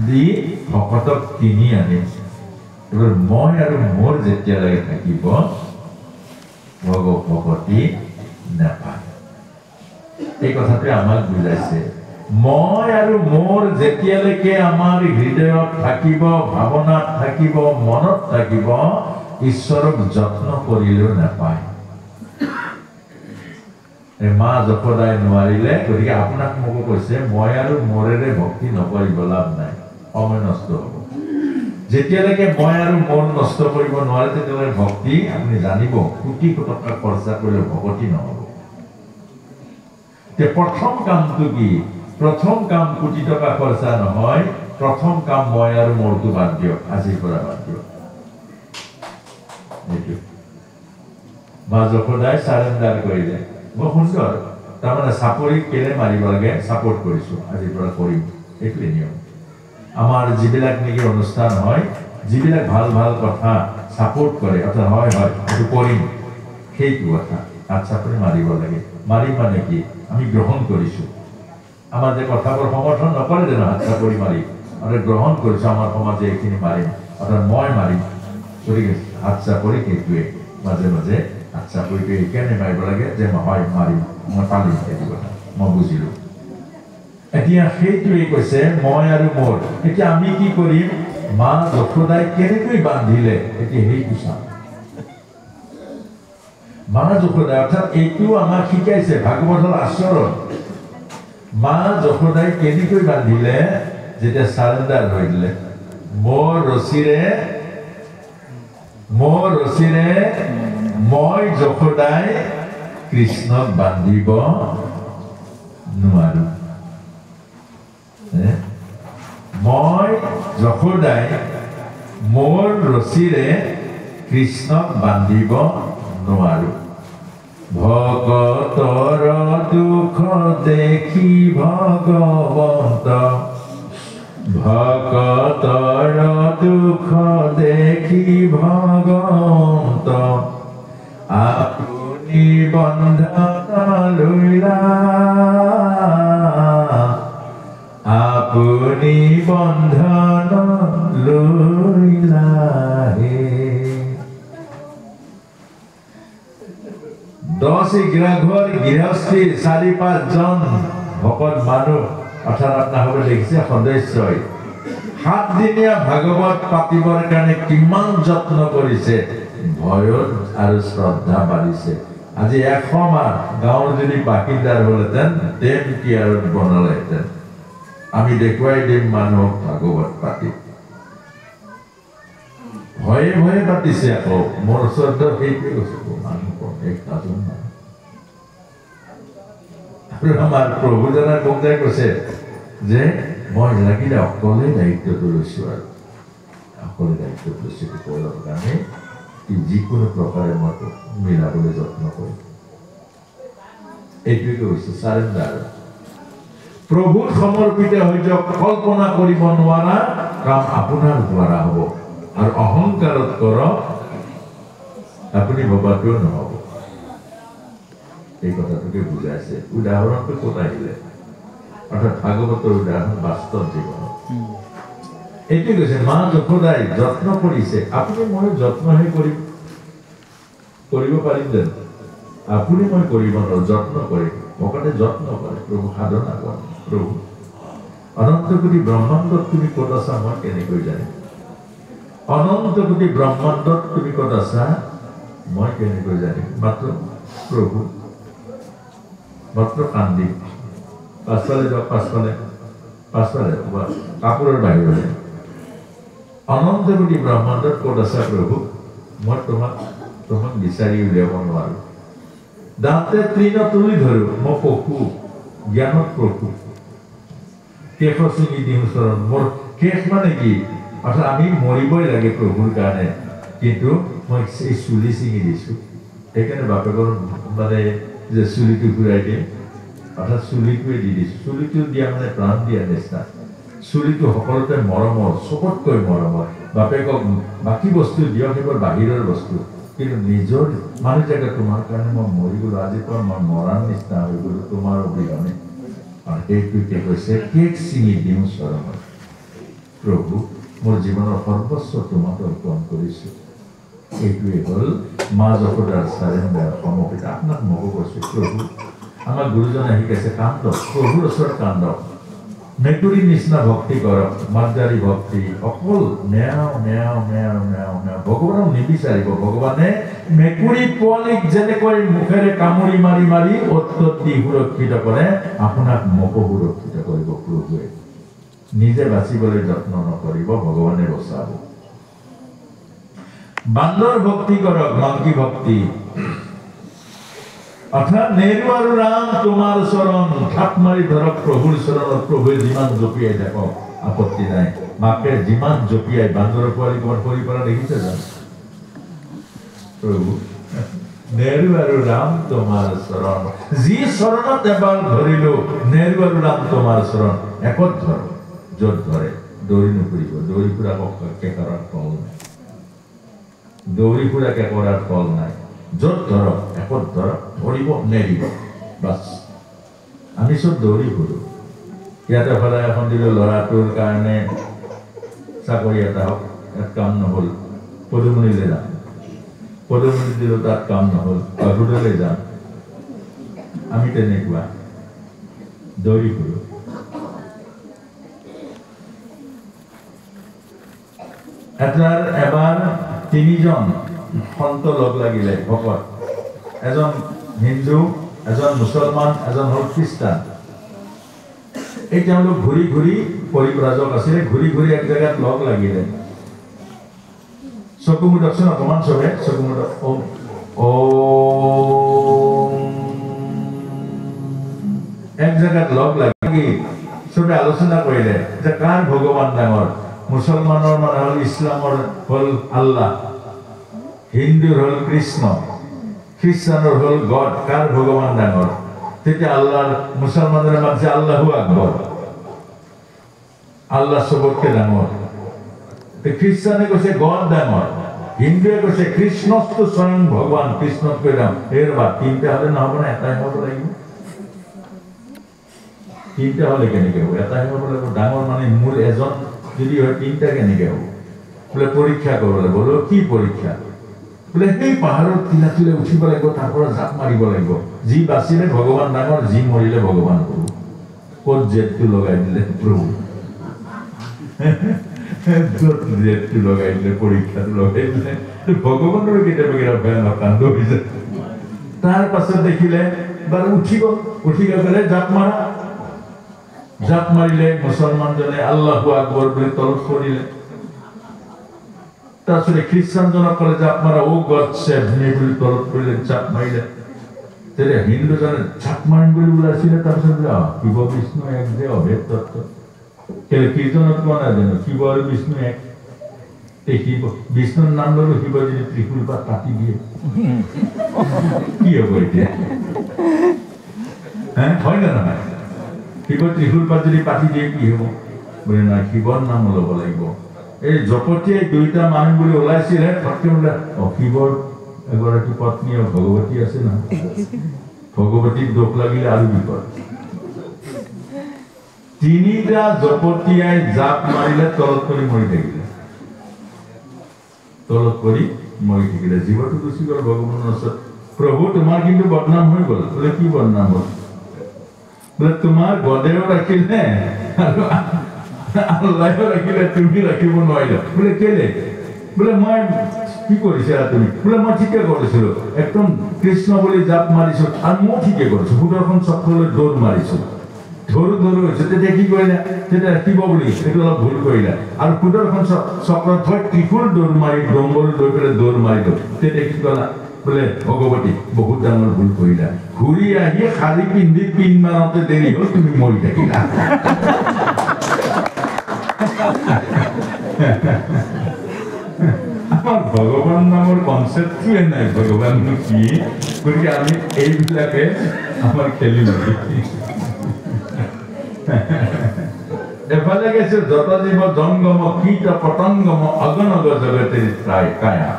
দি ভকতক কিনি আনিম। এবাৰ মই আৰু মোৰ যেতিয়ালৈকে থাকিব, ভকতি নাপায়। এই কথাটোৱে আমাক বুজাইছে। মই আৰু মোৰ যেতিয়ালৈকে আমাৰ হৃদয়ত থাকিব, ভাৱনাত থাকিব, মনত থাকিব, ঈশ্বৰক যত্ন কৰিলেও নাপায়। মা যশোদাই নোৱাৰিলে, গতিকে আপোনাক মোকো কৈছে মই আৰু মোৰেৰে ভক্তি নকৰিব, লাভ নাই, সময় নষ্ট হ'ব। যেতিয়ালৈকে মই আৰু মোৰ নষ্ট কৰিব নোৱাৰে, তেতিয়ালৈকে ভক্তি আপুনি জানিব কোটি টকা খৰচা কৰিলে ভকতি নহ'ব। প্ৰথম কামটো কি? প্ৰথম কাম কোটি টকা খৰচা নহয়। প্ৰথম কাম মই আৰু মোৰটো বাদ দিয়ক, আজিৰ পৰা বাদ দিয়ক। এইটো মা যশোদাই চাৰেণ্ডাৰ কৰিলে। বৰ সুন্দৰ। তাৰমানে চাপৰিক কেলে মাৰিব লাগে, ছাপোৰ্ট কৰিছো, আজিৰ পৰা কৰিম, এইটোৱে নিয়ম। আমাৰ যিবিলাক নেকি অনুষ্ঠান হয়, যিবিলাক ভাল ভাল কথা ছাপোৰ্ট কৰে, অৰ্থাৎ হয় হয় এইটো কৰিম, সেইটো কথা তাত চাপৰি মাৰিব লাগে। মাৰিম মানে কি? আমি গ্ৰহণ কৰিছো। আমাৰ যে কথাবোৰ সমৰ্থন নকৰে জানো, হাত চাপৰি মাৰি, গ্ৰহণ কৰিছো আমাৰ সমাজে এইখিনি মাৰিম, অৰ্থাৎ মই মাৰিম। গতিকে হাত চাপৰি সেইটোৱে মাজে মাজে হাত চাপৰিটো এইকাৰণে মাৰিব লাগে যে হয় মাৰিম মই পালিম সেইটো কথা মই বুজিলোঁ এতিয়া সেইটোৱে কৈছে মই আৰু মোৰ এতিয়া আমি কি কৰিম মা যশোদাই কেনেকৈ বান্ধিলে এতিয়া সেইটো চাম মা যশোদা অৰ্থাৎ এইটো আমাক শিকাইছে ভাগৱতৰ আচৰণ মা যশোদাই কেনেকৈ বান্ধিলে যেতিয়া চাৰেণ্ডাৰ হৈ দিলে মোৰ ৰছীৰে মই যশোদাই কৃষ্ণক বান্ধিব নোৱাৰো মই যশোদাই মোৰ ৰছীৰে কৃষ্ণক বান্ধিব নোৱাৰো ভকতৰ দুখ দেখি ভগৱন্ত ভকতৰ দুখ দেখি ভগৱন্ত আপুনি বন্ধন লৈলা আপুনি বন্ধন লৈলা দশ ঘৰ গৃহস্থী 4-5 জন ভকত মানুহ অৰ্থাৎ আপোনালোকে দেখিছে সদস্যই 7 দিনীয়া ভাগৱত পাতিবৰ কাৰণে কিমান যত্ন কৰিছে ভয়ত আৰু শ্ৰদ্ধা বাঢ়িছে আজি 100 মান গাঁৱৰ যদি বাসিন্দাৰ হ'লহেঁতেন টেম কেয়াৰত বনালেহেঁতেন আমি দেখুৱাই দিম মানুহক ভাগৱত পাতি ভয়ে ভয়ে পাতিছে আকৌ মোৰ ওচৰত সেইটোৱে কৈছে মানুহ আৰু আমাৰ প্ৰভুজনা কমদাই কৈছে যে মই লাগিলে অকলে দায়িত্বটো লৈছো আৰু অকলে দায়িত্বটো লৈছো ক'লৰ কাৰণে যিকোনো প্ৰকাৰে মই মিলাবলৈ যত্ন কৰিম এইটোৱে কৈছে চাৰেণ্ডাৰ প্ৰভুত সমৰ্পিত হৈ যাওক কল্পনা কৰিব নোৱাৰা কাম আপোনাৰ দ্বাৰা হ'ব আৰু অহংকাৰত কৰক আপুনি ভবাটো নহ'ব এই কথাটোকে বুজাইছে উদাহৰণটো ক'ত আহিলে অৰ্থাৎ ভাগৱতৰ উদাহৰণ বাস্তৱ জীৱনত এইটোৱে কৈছে মা যশোদাই যত্ন কৰিছে আপুনি মই যত্নহে কৰিব পাৰিম যেন আপুনি মই কৰিব নোৱাৰো যত্ন কৰিম ভকতে যত্ন কৰে প্ৰভু সাধনা কৰে প্ৰভু অনন্ত কোটি ব্ৰহ্মাণ্ডত তুমি ক'ত আছা মই কেনেকৈ জানিম অনন্ত কোটি ব্ৰহ্মাণ্ডত তুমি ক'ত আছা মই কেনেকৈ জানিম মাত্ৰ প্ৰভু মাত্ৰ কান্দি পাছফালে যাওক পাছফালে কাপোৰৰ বাহিৰলৈ অনন্ত কোটি ব্ৰহ্মাণ্ডত ক'ত আছা প্ৰভু মই তোমাক বিচাৰি উলিয়াব নোৱাৰো দাঁতে তৃণ তুলি ধৰো মই পশু জ্ঞানত পশু কেশ চিঙি দিওঁ চৰণ মোৰ কেশ মানে কি অৰ্থাৎ আমি মৰিবই লাগে প্ৰভুৰ কাৰণে কিন্তু মই এই চুলি ছিঙি দিছোঁ সেইকাৰণে বাপেকৰ মানে যে চুলিটো ঘূৰাই দিয়ে অৰ্থাৎ চুলিটোৱে দি দিছোঁ চুলিটো দিয়া মানে প্ৰাণ দিয়া নিচিনা চুলিটো সকলোতে মৰমৰ চবতকৈ মৰমৰ বাপেকক বাকী বস্তু দিয়ক সেইবোৰ বাহিৰৰ বস্তু কিন্তু নিজৰ মানুহ জেগা তোমাৰ কাৰণে মই মৰি গ'লো আজিৰ পৰা মই মৰাৰ নিচিনা হৈ গ'লো তোমাৰ অবিহনে আৰু সেইটোকে কৈছে কেক ছিঙি দিওঁ চৰণত প্ৰভু মোৰ জীৱনৰ সৰ্বস্ব তোমাক অৰ্পণ কৰিছোঁ এইটোৱে হ'ল মা যশোদাৰ চাৰেণ্ডাৰ সমৰ্পিত আপোনাক মগো কৈছোঁ প্ৰভু আমাৰ গুৰুজনে শিকাইছে কান্দক প্ৰভুৰ ওচৰত কান্দক মেকুৰীৰ নিচিনা ভক্তি কৰক মাৰ্জাৰী ভক্তি অকল মেও মেও মেও মেও মেও ভগৱানক নিবিচাৰিব ভগৱানে মেকুৰী পোৱালীক যেনেকৈ মুখেৰে কামুৰি মাৰি মাৰি অত্যত দি সুৰক্ষিত কৰে আপোনাক মোকো সুৰক্ষিত কৰিব প্ৰভুৱে নিজে বাচিবলৈ যত্ন নকৰিব ভগৱানে বচাব বান্দৰ ভক্তি কৰক মাংকি ভক্তি অৰ্থাৎ নেৰু আৰু ৰাম তোমাৰ চৰণ থাপ মাৰি ধৰক প্ৰভুৰ চৰণত প্ৰভুৱে যিমান জপিয়াই থাকক আপত্তি নাই মাকে যিমান জপিয়াই বান্দৰৰ পোৱালি ক'ৰবাত পৰি পৰা দেখিছে জানো প্ৰভু নেৰু আৰু ৰাম তোমাৰ চৰণ যি চৰণত এবাৰ ধৰিলো নেৰু আৰু ৰাম তোমাৰ চৰণ একত ধৰ য'ত ধৰে দৌৰি নুফুৰিব দৌৰি ফুৰা কেঁকৰাৰ ফল নাই দৌৰি ফুৰা কেঁকৰাৰ ফল নাই য'ত ধৰক একত ধৰক ধৰিব নেৰিব বাছ আমি চব দৌৰি ফুৰোঁ ইয়াতে সদায় এখন দিলোঁ ল'ৰাটোৰ কাৰণে চাকৰি এটা হওক ইয়াত কাম নহ'ল পদুমণিলৈ যাম পদমণি দিলেও তাত কাম নহ'ল, বাহুদলৈ যাম। আমি তেনেকুৱা দৌৰি ফুৰোঁ। এবাৰ 3জন সন্ত লগ লাগিলে ভকত, এজন হিন্দু, এজন মুছলমান, এজন হ'ল খ্ৰীষ্টান। এই তেওঁলোক ঘূৰি ঘূৰি পৰিব্ৰাজক আছিলে, ঘূৰি ঘূৰি এক জেগাত লগ লাগিলে। চকু মুদকচোন অকমান চবে, চকু মুদক। এক জেগাত লগ লাগি চবে আলোচনা কৰিলে যে কাৰ ভগৱান ডাঙৰ। মুছলমানৰ মানে হ'ল ইছলামৰ হ'ল আল্লাহ, হিন্দুৰ হ'ল কৃষ্ণ, খ্ৰীষ্টানৰ হ'ল গড, কাৰ ভগৱান ডাঙৰ। তেতিয়া আল্লাহৰ মুছলমানৰে মানছে আল্লাহু আকবৰ, আল্লাহ চবতকে ডাঙৰ। খ্ৰীষ্টানে কৈছে গড ডাঙৰ, হিন্দুৱে কৈছে কৃষ্ণটো স্বয়ং ভগৱান, কৃষ্ণতকৈ ডাঙৰ। এইৰবা তিনিটা হ'লে নহ'ব না, এটাই হ'ব লাগিব। তিনিটা হ'লে কেনেকৈ হ'ব? এটাই হ'ব লাগিব। ডাঙৰ মানে মূল এজন যদি হয়, তিনিটা কেনেকৈ হ'ব? বোলে পৰীক্ষা কৰিব লাগিব। বোলে কি পৰীক্ষা? বোলে সেই পাহাৰৰ টিলা টিলে উঠিব লাগিব, তাৰ পৰা জাপ মাৰিব লাগিব। যি বাচিলে ভগৱান ডাঙৰ, যি মৰিলে ভগৱান সৰু। ক'ত জেটটো লগাই দিলে প্ৰভু, জেটটো লগাই দিলে, পৰীক্ষাটো লগাই দিলে। ভগৱানৰো কেতিয়াবা কেতিয়াবা বেয়া কাণ্ড হৈ যায়। তাৰ পাছত দেখিলে বাৰু উঠিব, উঠি গ'লে জাপ মাৰা। জাপ মাৰিলে মুছলমানজনে আল্লাহু আকবৰ বুলি তলত পৰিলে। তাৰপিছতে খ্ৰীষ্টানজনক ক'লে জাপ মাৰা, অ' গড ছেভ মি বুলি তলত পৰিলে, জাপ মাৰিলে। তেতিয়া হিন্দুজনে জাপ মাৰিম বুলি ওলাইছিলে। তাৰপিছত বোলে শিৱ বিষ্ণু এক যে অভেদ তত্ত্ব, কেলে কীৰ্তনত কোৱা নাই জানো শিৱ আৰু বিষ্ণু এক। শিৱ বিষ্ণুৰ নাম ল'লো, শিৱ যদি ত্ৰিশূল পাত কাটি দিয়ে কি হ'ব এতিয়া? হয় নে নহয়? শিৱ ত্ৰিশূল পাত যদি পাতি দিয়ে কি হ'ব? বোলে নাই, শিৱৰ নাম ল'ব লাগিব। এই জপতীয়ে দুইটা মানুহ বুলি ওলাইছিলে, ফটকে বোলে শিৱৰ এগৰাকী পত্নী ভগৱতী আছে নহয়, ভগৱতীক দোষ লাগিলে আৰু বিপদ। তিনিটা জপতীয়াই জাপ মাৰিলে, তলত কৰি মৰি থাকিলে, তলত কৰি মৰি থাকিলে। জীৱটো গুচি গ'ল ভগৱানৰ ওচৰত। প্ৰভু তোমাৰ কিন্তু বদনাম হৈ গ'ল। বোলে কি বদনাম হ'ল? বোলে তোমাৰ গদেও ৰাখিলে আৰু আল্লাহেও ৰাখিলে, তুমি ৰাখিব নোৱাৰিলা। বোলে কেলে? বোলে মই কি কৰিছা তুমি? বোলে মই ঠিকে কৰিছিলো, একদম কৃষ্ণ বুলি জাপ মাৰিছো, আৰু মই ঠিকে কৰিছো, সুদৰ্শন চক্ৰলৈ দৌৰ মাৰিছো, ধৰো ধৰো হৈছে। তেতিয়া কি কৰিলা? তেতিয়া শিৱ বুলি সেইটো অলপ ভুল কৰিলা, আৰু সুদৰ্শন চক্ৰত থৈ ত্ৰিশূল দৌৰ মাৰি ডম্বৰু লৈ পেলাই দৌৰ মাৰিলো। তেতিয়া কি ক'লা? বোলে ভগৱতী বহুত ডাঙৰ ভুল কৰিলা, ঘূৰি আহি শাৰী পিন্ধি পিন মাৰোতে দেৰি হ'ল, তুমি মৰি থাকিলা। আমাৰ ভগৱান নামৰ কনচেপ্টটোৱে নাই, ভগৱাননো কি। গতিকে আমি এইবিলাকে আমাৰ খেলি মেলি। এফালে গেছে যত জীৱ জংগম কীট পতংগম অগণগ জগতে কায়া,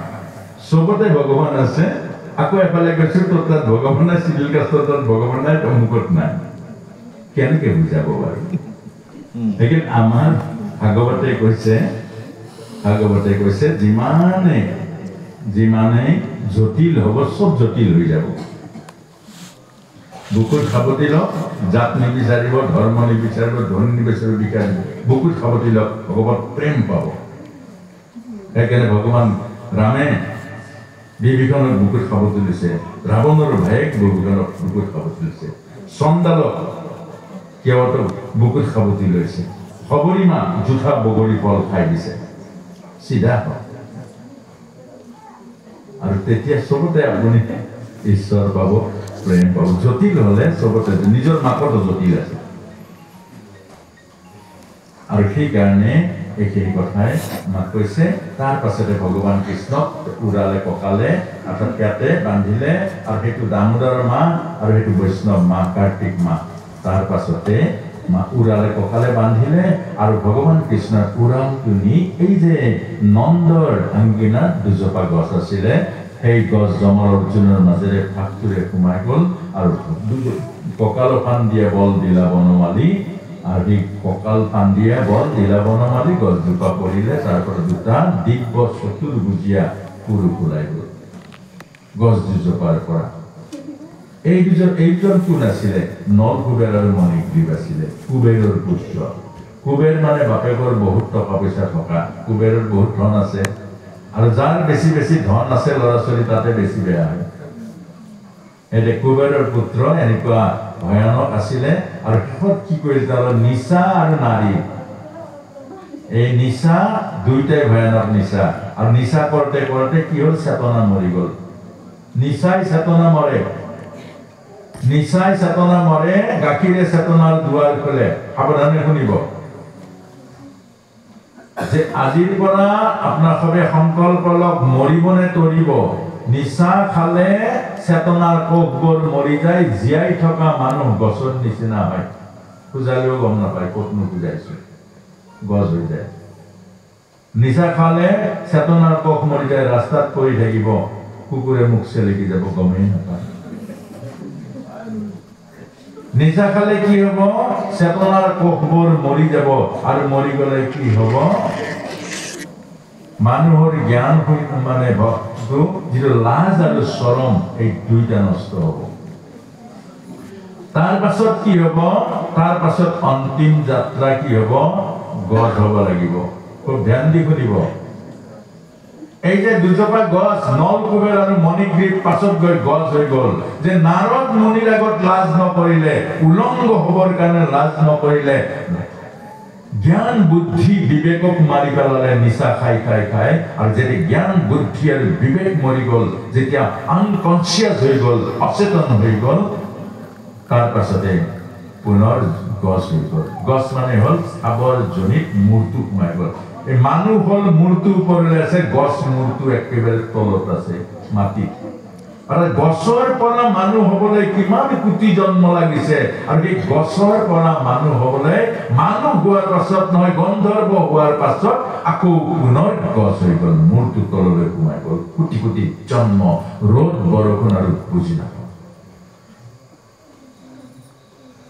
চবতে ভগৱান আছে। আকৌ এফালে গৈছো তোৰ তাত ভগৱান নাই, চিডিল কাষ্টৰ তাত ভগৱান নাই, অমুকত নাই। কেনেকে বুজাব বাৰু? সেইকাৰণে আমাৰ ভাগৱতে কৈছে যিমানে জটিল হ'ব, চব জটিল হৈ যাব। বুকুত সাৱটি লওক, জাত নিবিচাৰিব, ধৰ্ম নিবিচাৰিব, ধন নিবিচাৰিব, বুকুত সাৱটি লওক, ভগৱত প্ৰেম পাব। সেইকাৰণে ভগৱান ৰামে বিভীষণক বুকুত সাৱটি লৈছে, ৰাৱণৰ ভায়েক বিভীষণক বুকুত সাৱটি লৈছে, চণ্ডালক কেৱটো বুকুত সাৱটি লৈছে, সবৰীমা জোঠা বগৰী ফল খাই দিছে। চিধা হয়। আৰু তেতিয়া চবতে আপুনি ঈশ্বৰ পাব, প্ৰেম পাব। জটিল হলে চবতে, নিজৰ মাকতো জটিল আছে। আৰু সেইকাৰণে এইখিনি কথাই আমাক কৈছে। তাৰ পাছতে ভগৱান কৃষ্ণক উৰালে কঁকালে, অৰ্থাৎ পেটে বান্ধিলে, আৰু সেইটো দামোদৰ মাহ আৰু সেইটো বৈষ্ণৱ মাহ, কাৰ্তিক মাহ। তাৰ পাছতে উৰালে কঁকালে বান্ধিলে, আৰু ভগৱান কৃষ্ণৰ উৰালটো নি এই যে নন্দৰ আংগিনাত দুজোপা গছ আছিলে, সেই গছ যমৰ অৰ্জুনৰ মাজেৰে ফাঁকটোৰে সোমাই গ'ল, আৰু কঁকাল ফান দিয়ে বল দিলা বনমালী, আৰু সেই কঁকাল ফান দিয়ে বল দিলা বনমালী, গছজোপা পৰিলে, তাৰ পৰা দুটা দিব্য চতুৰ্ভুজীয়া পুৰুষ ওলাই গ'ল। গছ দুজোপাৰ পৰা। এইজন কোন আছিলে? নল কুবেৰ আৰু মণিগ্ৰীৱ আছিলে, কুবেৰৰ পুত্ৰ। কুবেৰ মানে বাপেকৰ বহুত টকা পইচা থকা, কুবেৰৰ বহুত ধন আছে, আৰু যাৰ বেছি বেছি ধন আছে ল'ৰা ছোৱালী তাতে বেছি বেয়া হয়। এতিয়া কুবেৰৰ পুত্ৰ এনেকুৱা ভয়ানক আছিলে, আৰু শেষত কি কৰিলে? তাৰ নিচা আৰু নাৰী, এই নিচা দুইটাই ভয়ানক নিচা। আৰু নিচা কৰোঁতে কৰোঁতে কি হ'ল? চেতনা মৰি গ'ল। নিচাই চেতনা মৰে, নিচাই চেতনা মৰে, গাখীৰে চেতনাৰ দুৱাৰ খোলে। সাৱধানে শুনিব যে আজিৰ পৰা আপোনাৰ সবে সংকল্প লওক, মৰিবনে তৰিব। নিচা খালে চেতনাৰ কোষবোৰ মৰি যায়, জীয়াই থকা মানুহ গছৰ নিচিনা হয়, খুজালেও গম নাপায় ক'তনো খুজাইছো, গছ হৈ যায়। নিচা খালে চেতনাৰ কোষ মৰি যায়, ৰাস্তাত পৰি থাকিব, কুকুৰে মুখ চেলেকি যাব, গমেই নাপায়। নিচা খালে কি হব? চেতনাৰ কোষবোৰ মৰি যাব, আৰু মৰি গলে কি হব? মানুহৰ জ্ঞান মানে যিটো লাজ আৰু চৰম, এই দুইটা নষ্ট হব। তাৰ পাছত কি হব? তাৰ পাছত অন্তিম যাত্ৰা কি হব? গছ হব লাগিব। খুব ধ্যান দি শুনিব। এই যে দুজোপা গছ, নল কুবেৰ আৰু মণিগ্ৰীৱ পাছত গৈ গছ হৈ গল। যে নাৰদ মুনিৰ আগত লাজ নকৰিলে, উলংগ হবৰ কাৰণে লাজ নকৰিলে, জ্ঞান বুদ্ধি বিবেকক মাৰি পেলালে নিচা খাই খাই খাই। আৰু যেতিয়া জ্ঞান বুদ্ধি আৰু বিবেক মৰি গল, যেতিয়া আনকনচিয়াছ হৈ গল, অচেতন হৈ গল, তাৰ পাছতে পুনৰ গছ হৈ গল। গছ মানে হল আৱৰ্জনীত মূৰটো সোমাই গল। এই মানুহ হল মূৰটো ওপৰলৈ আছে, গছ মূৰটো একেবাৰে তলত আছে মাটিত। আৰু গছৰ পৰা মানুহ হবলৈ কিমান কোটি জন্ম লাগিছে, আৰু এই গছৰ পৰা মানুহ হবলৈ, মানুহ হোৱাৰ পাছত নহয়, গন্ধৰ্ব হোৱাৰ পাছত আকৌ পুনৰ গছ হৈ গল, মূৰটো তললৈ সোমাই গল। কোটি কোটি জন্ম, ৰ'দ বৰষুণ আৰু বুজি নাপায়।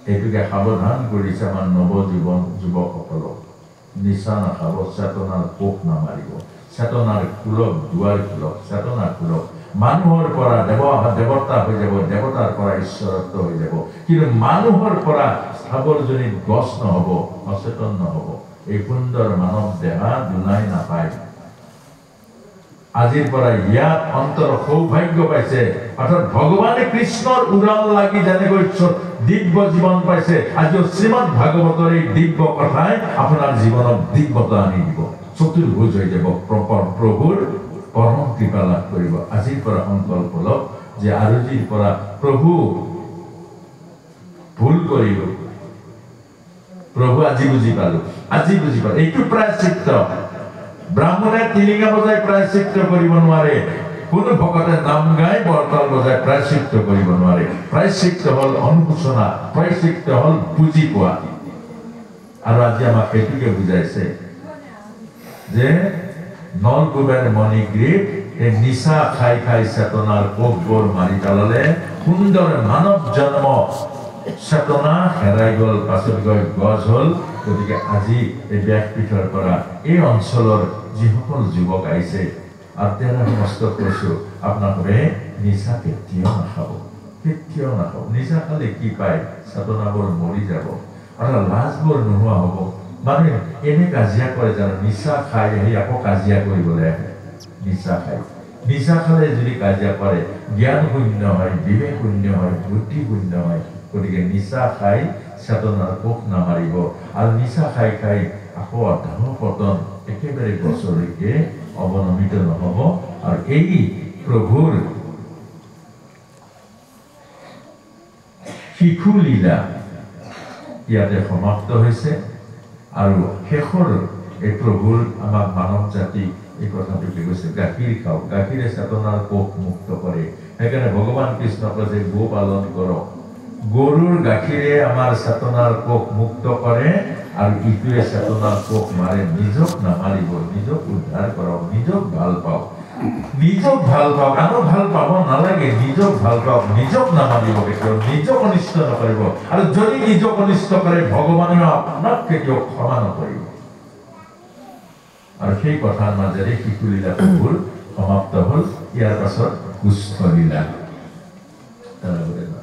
এইটোকে সাৱধান কৰিছে আমাৰ যুৱকসকলক। নিচা নাখাব, চেতনাৰ কোষ নামাৰিব, চেতনাৰ খোলক দুৱাৰ খোলক, চেতনা খোলক। মানুহৰ পৰা দেৱতা হৈ যাব, দেৱতাৰ পৰা ঈশ্বৰত্ব হৈ যাব, কিন্তু মানুহৰ পৰা আৱৰ্জনীত গছ নহব, সচেতন নহব। এই সুন্দৰ মানৱ দেহা দুনাই নাপায়। আজিৰ পৰা ইয়াত অন্তৰ সৌভাগ্য পাইছে, অৰ্থাৎ ভগৱানে কৃষ্ণৰ উৰাল লাগি যেনেকৈ দিব্য জীৱন পাইছে, আজিও শ্ৰীমদ ভাগৱতৰ এই দিব্য কথাই আপোনাৰ জীৱনত দিব্যতা আনি দিব, চতুৰ্ভুজ হৈ যাব, প্ৰভুৰ পৰম কৃপা লাভ কৰিব। আজিৰ পৰা সংকল্প লওক যে আজিৰ পৰা প্ৰভু ভুল কৰিলো, প্ৰভু আজি বুজি পালো, আজি বুজি পালো। এইটো প্ৰায়শ্চিত্ত। ব্ৰাহ্মণে টিলিঙা বজাই প্ৰায়শ্চিত্ত কৰিব নোৱাৰে, কোনো ভকতে নাম গাই বৰতাল বজাই প্ৰায়শ্চিত্ত কৰিব নোৱাৰে। প্ৰায়শ্চিত্ত হল অনুশোচনা, প্ৰায়শ্চিত্ত হল বুজি পোৱা। আৰু আজি আমাক সেইটোকে বুজাইছে যে নল কুবেৰ মণিগ্ৰীৱ এই নিচা খাই খাই চেতনাৰ কোষবোৰ মাৰি পেলালে, সুন্দৰ মানৱ জন্ম চেতনা হেৰাই গল, পাছত গৈ গছ হল। গতিকে আজি এই ব্যাসপীঠৰ পৰা এই অঞ্চলৰ যিসকল যুৱক আহিছে, আত্মাৰে সমস্ত কৈছো, আপোনালোকে নিচা কেতিয়াও নাখাব, কেতিয়াও নাখাব। নিচা খালে কি পায়? চেতনাবোৰ মৰি যাব, আৰু লাজবোৰ নোহোৱা হব। মানে এনে কাজিয়া কৰে জানো, নিচা খাই আহি আকৌ কাজিয়া কৰিবলৈ আহে। নিচা খাই, নিচা খালে যদি কাজিয়া কৰে, জ্ঞান শূন্য হয়, বিবেক শূন্য হয়, বুদ্ধি শূন্য হয়। গতিকে নিচা খাই চেতনাৰ কোষ নামাৰিব, আৰু নিচা খাই খাই আকৌ অধঃপতন একেবাৰে গছলৈকে অৱনমিত নহব। আৰু এই প্ৰভুৰ শিশু লীলা ইয়াতে সমাপ্ত হৈছে। আৰু শেষৰ এই প্ৰভুৰ আমাক মানৱ জাতি এই কথাটো কি কৈছে? গাখীৰ খাওক, গাখীৰে চেতনাৰ কোষ মুক্ত কৰে। সেইকাৰণে ভগৱান কৃষ্ণ কয় যে গো পালন কৰক। গৰুৰ গাখীৰে আমাৰ চেতনাৰ কোষ মুক্ত কৰে, আৰু ইটোৱে চেতনাৰ কোষ মাৰে। নিজক নামাৰিব, নিজক উদ্ধাৰ কৰক, নিজক ভাল পাওক, নিজক ভাল পাওক, আনক ভাল পাব নালাগে, নিজক ভাল পাওক, নিজক নামাৰিব, কেতিয়াও নিজক অনিষ্ট নকৰিব। আৰু যদি নিজক অনিষ্ট কৰে, ভগৱানে আপোনাক কেতিয়াও ক্ষমা নকৰিব। আৰু সেই কথাৰ মাজেৰে শিশু লীলা প্ৰভুৰ সমাপ্ত হল। ইয়াৰ পাছত কুষ্ঠ লীলা তাৰা বলে না